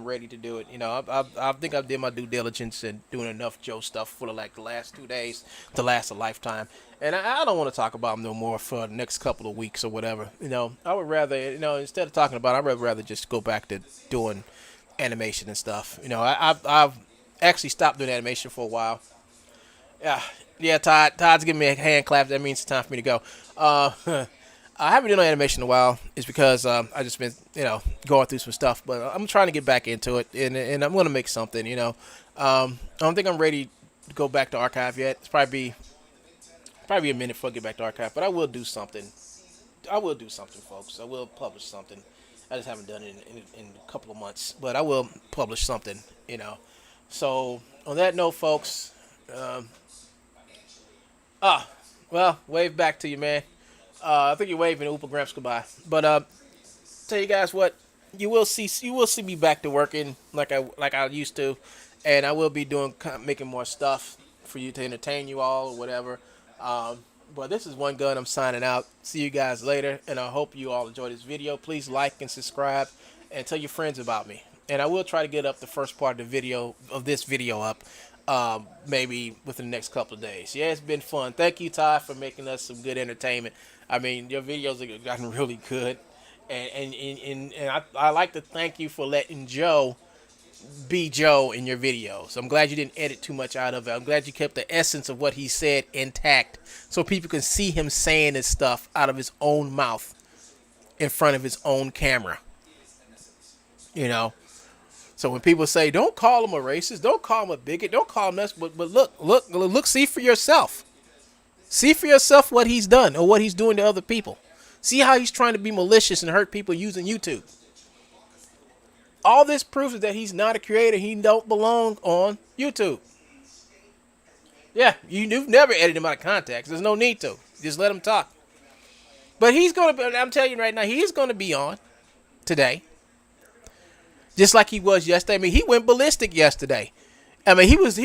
A: ready to do it. I think I did my due diligence and doing enough Joe stuff for like the last 2 days to last a lifetime. And I don't want to talk about them no more for the next couple of weeks or whatever. I would rather, instead of talking about it, I'd rather just go back to doing animation and stuff. I've actually stopped doing animation for a while. Yeah, Todd's giving me a hand clap. That means it's time for me to go. I haven't done animation in a while. It's because I just been, going through some stuff. But I'm trying to get back into it, and I'm gonna make something. I don't think I'm ready to go back to archive yet. It's probably a minute before I get back to archive. But I will do something. Folks. I will publish something. I just haven't done it in a couple of months, but I will publish something. So on that note, folks. Well, wave back to you, man. I think you're waving Oopa Gramps goodbye. But tell you guys what, you will see me back to working like I used to, and I will be making more stuff for you to entertain you all or whatever. But this is One Gun. I'm signing out. See you guys later, and I hope you all enjoyed this video. Please like and subscribe, and tell your friends about me. And I will try to get up the first part of this video up. Maybe within the next couple of days. Yeah, it's been fun. Thank you, Ty, for making us some good entertainment. I mean, your videos have gotten really good, and I like to thank you for letting Joe be Joe in your videos. I'm glad you didn't edit too much out of it. I'm glad you kept the essence of what he said intact, so people can see him saying this stuff out of his own mouth, in front of his own camera. So when people say, don't call him a racist, don't call him a bigot, don't call him this, but look, see for yourself. See for yourself what he's done or what he's doing to other people. See how he's trying to be malicious and hurt people using YouTube. All this proves that he's not a creator. He don't belong on YouTube. Yeah, you've never edited him out of context. There's no need to. Just let him talk. But I'm telling you right now, he's going to be on today. Just like he was yesterday. I mean, he went ballistic yesterday. I mean, he was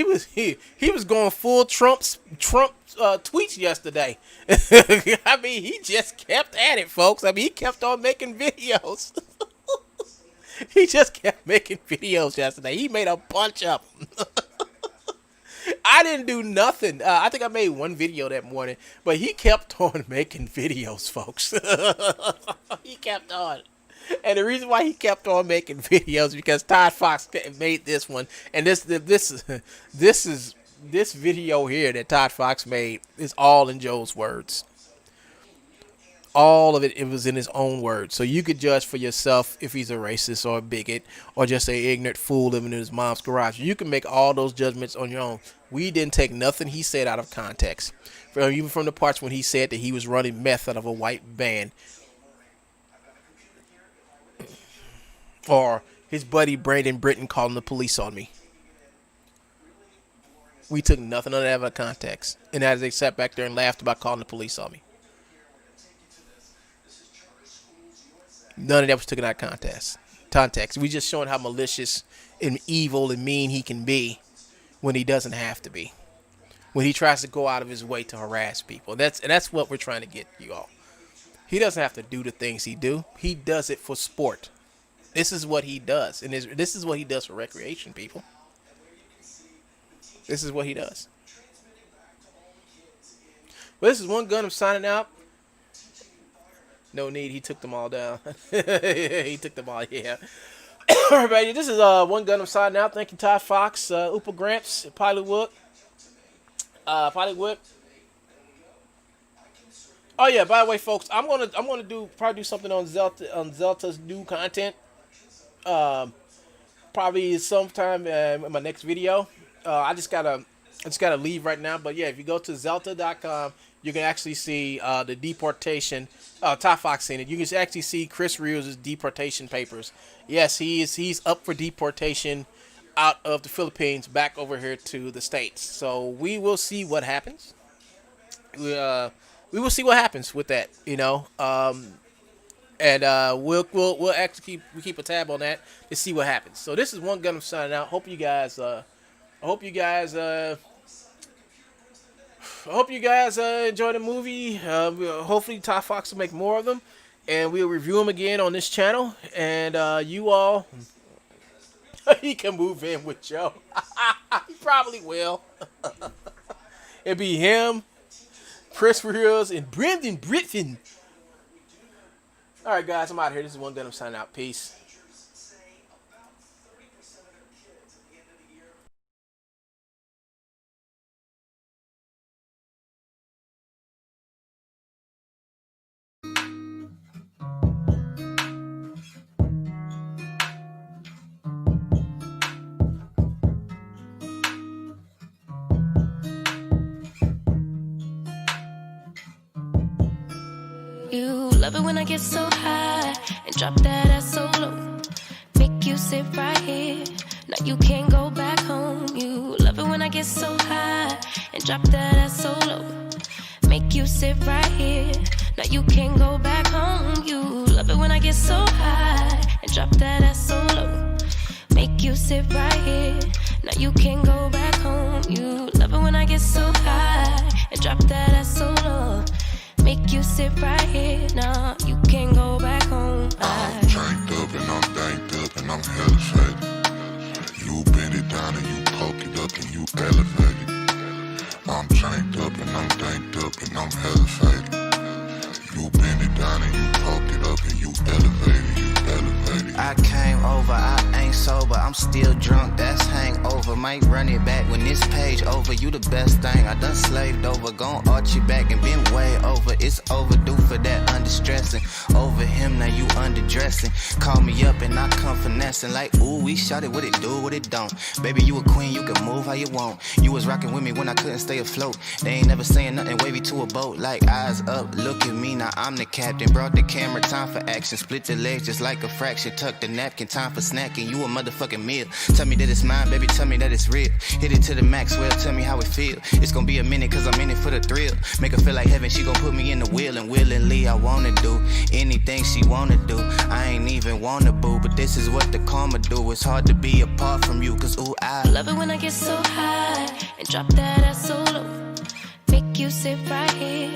A: going full Trump tweets yesterday. I mean, he just kept at it, folks. I mean, he kept on making videos. He just kept making videos yesterday. He made a bunch of them. I didn't do nothing. I think I made one video that morning, but he kept on making videos, folks. He kept on. And the reason why he kept on making videos is because Todd Fox made this one, and this video here that Todd Fox made is all in Joe's words. All of it was in his own words, so you could judge for yourself if he's a racist or a bigot or just an ignorant fool living in his mom's garage. You can make all those judgments on your own. We didn't take nothing he said out of context, even from the parts when he said that he was running meth out of a white van. Or his buddy Brandon Britton calling the police on me. We took nothing of that out of context. And as they sat back there and laughed about calling the police on me. None of that was taken out of context. We just showing how malicious and evil and mean he can be when he doesn't have to be. When he tries to go out of his way to harass people. That's what we're trying to get you all. He doesn't have to do the things he do. He does it for sport. This is what he does. And this is what he does for recreation, people. This is what he does. Well, this is One Gun. I'm signing out. No need. He took them all down. He took them all, yeah. Everybody, this is One Gun. I'm signing out. Thank you, Todd Fox, Oopa Gramps, Pilot Wood. Oh yeah, by the way, folks, I'm gonna probably do something on Zelta's new content. Probably sometime in my next video. I just gotta leave right now. But yeah, if you go to Zelta.com, you can actually see the deportation. Todd Fox in it. You can actually see Chris Rios' deportation papers. Yes, he's up for deportation out of the Philippines back over here to the States. So we will see what happens. We will see what happens with that. And we'll actually keep a tab on that to see what happens. So this is One Gun. I'm signing out. Hope you guys enjoy the movie. Hopefully Todd Fox will make more of them, and we'll review them again on this channel. And you all, he can move in with Joe. He probably will. It'd be him, Chris Rios, and Brendan Britton. All right, guys, I'm out of here. This is One Gun. I'm signing out. Peace.
H: You love it when I get so high and drop that ass so low. Make you sit right here. Now you can't go back home. You love it when I get so high and drop that ass so low. Make you sit right here. Now you can't go back home. You love it when I get so high and drop that ass so low. Make you sit right here. Now you can't go back home. You love it when I get so high and drop that ass so low. Make you sit right here, nah, you can't go back home.
I: I'm chained up and I'm danked up and I'm hella faded. You bend it down and you poke it up and you elevate it. I'm chained up and I'm danked up and I'm hella faded. You bend it down and you poke it up and you elevate it, you elevate it.
J: I came over, I ain't sober, I'm still drunk, that's hangover. Might run it back when this page over. You the best thing, I done slaved over. Gon' arch you back and been way over. It's overdue for that understressing. Over him, now you underdressing. Call me up and I come finessing. Like, ooh, we shot it, what it do, what it don't. Baby, you a queen, you can move how you want. You was rocking with me when I couldn't stay afloat. They ain't never saying nothing wavy to a boat. Like, eyes up, look at me, now I'm the captain. Brought the camera, time for action. Split the legs just like a fraction. Tuck the napkin, time for snacking. You a motherfucking meal. Tell me that it's mine, baby, tell me that it's real. Hit it to the max, well, tell me how it feel. It's gonna be a minute, cause I'm in it for the thrill. Make her feel like heaven, she gon' put me in the wheel. And willingly, I wanna do anything she wanna do. I ain't even wanna boo, but this is what the karma do. It's hard to be apart from you, cause ooh, I
H: love it when I get so high and drop that ass so low. Make you sit right here.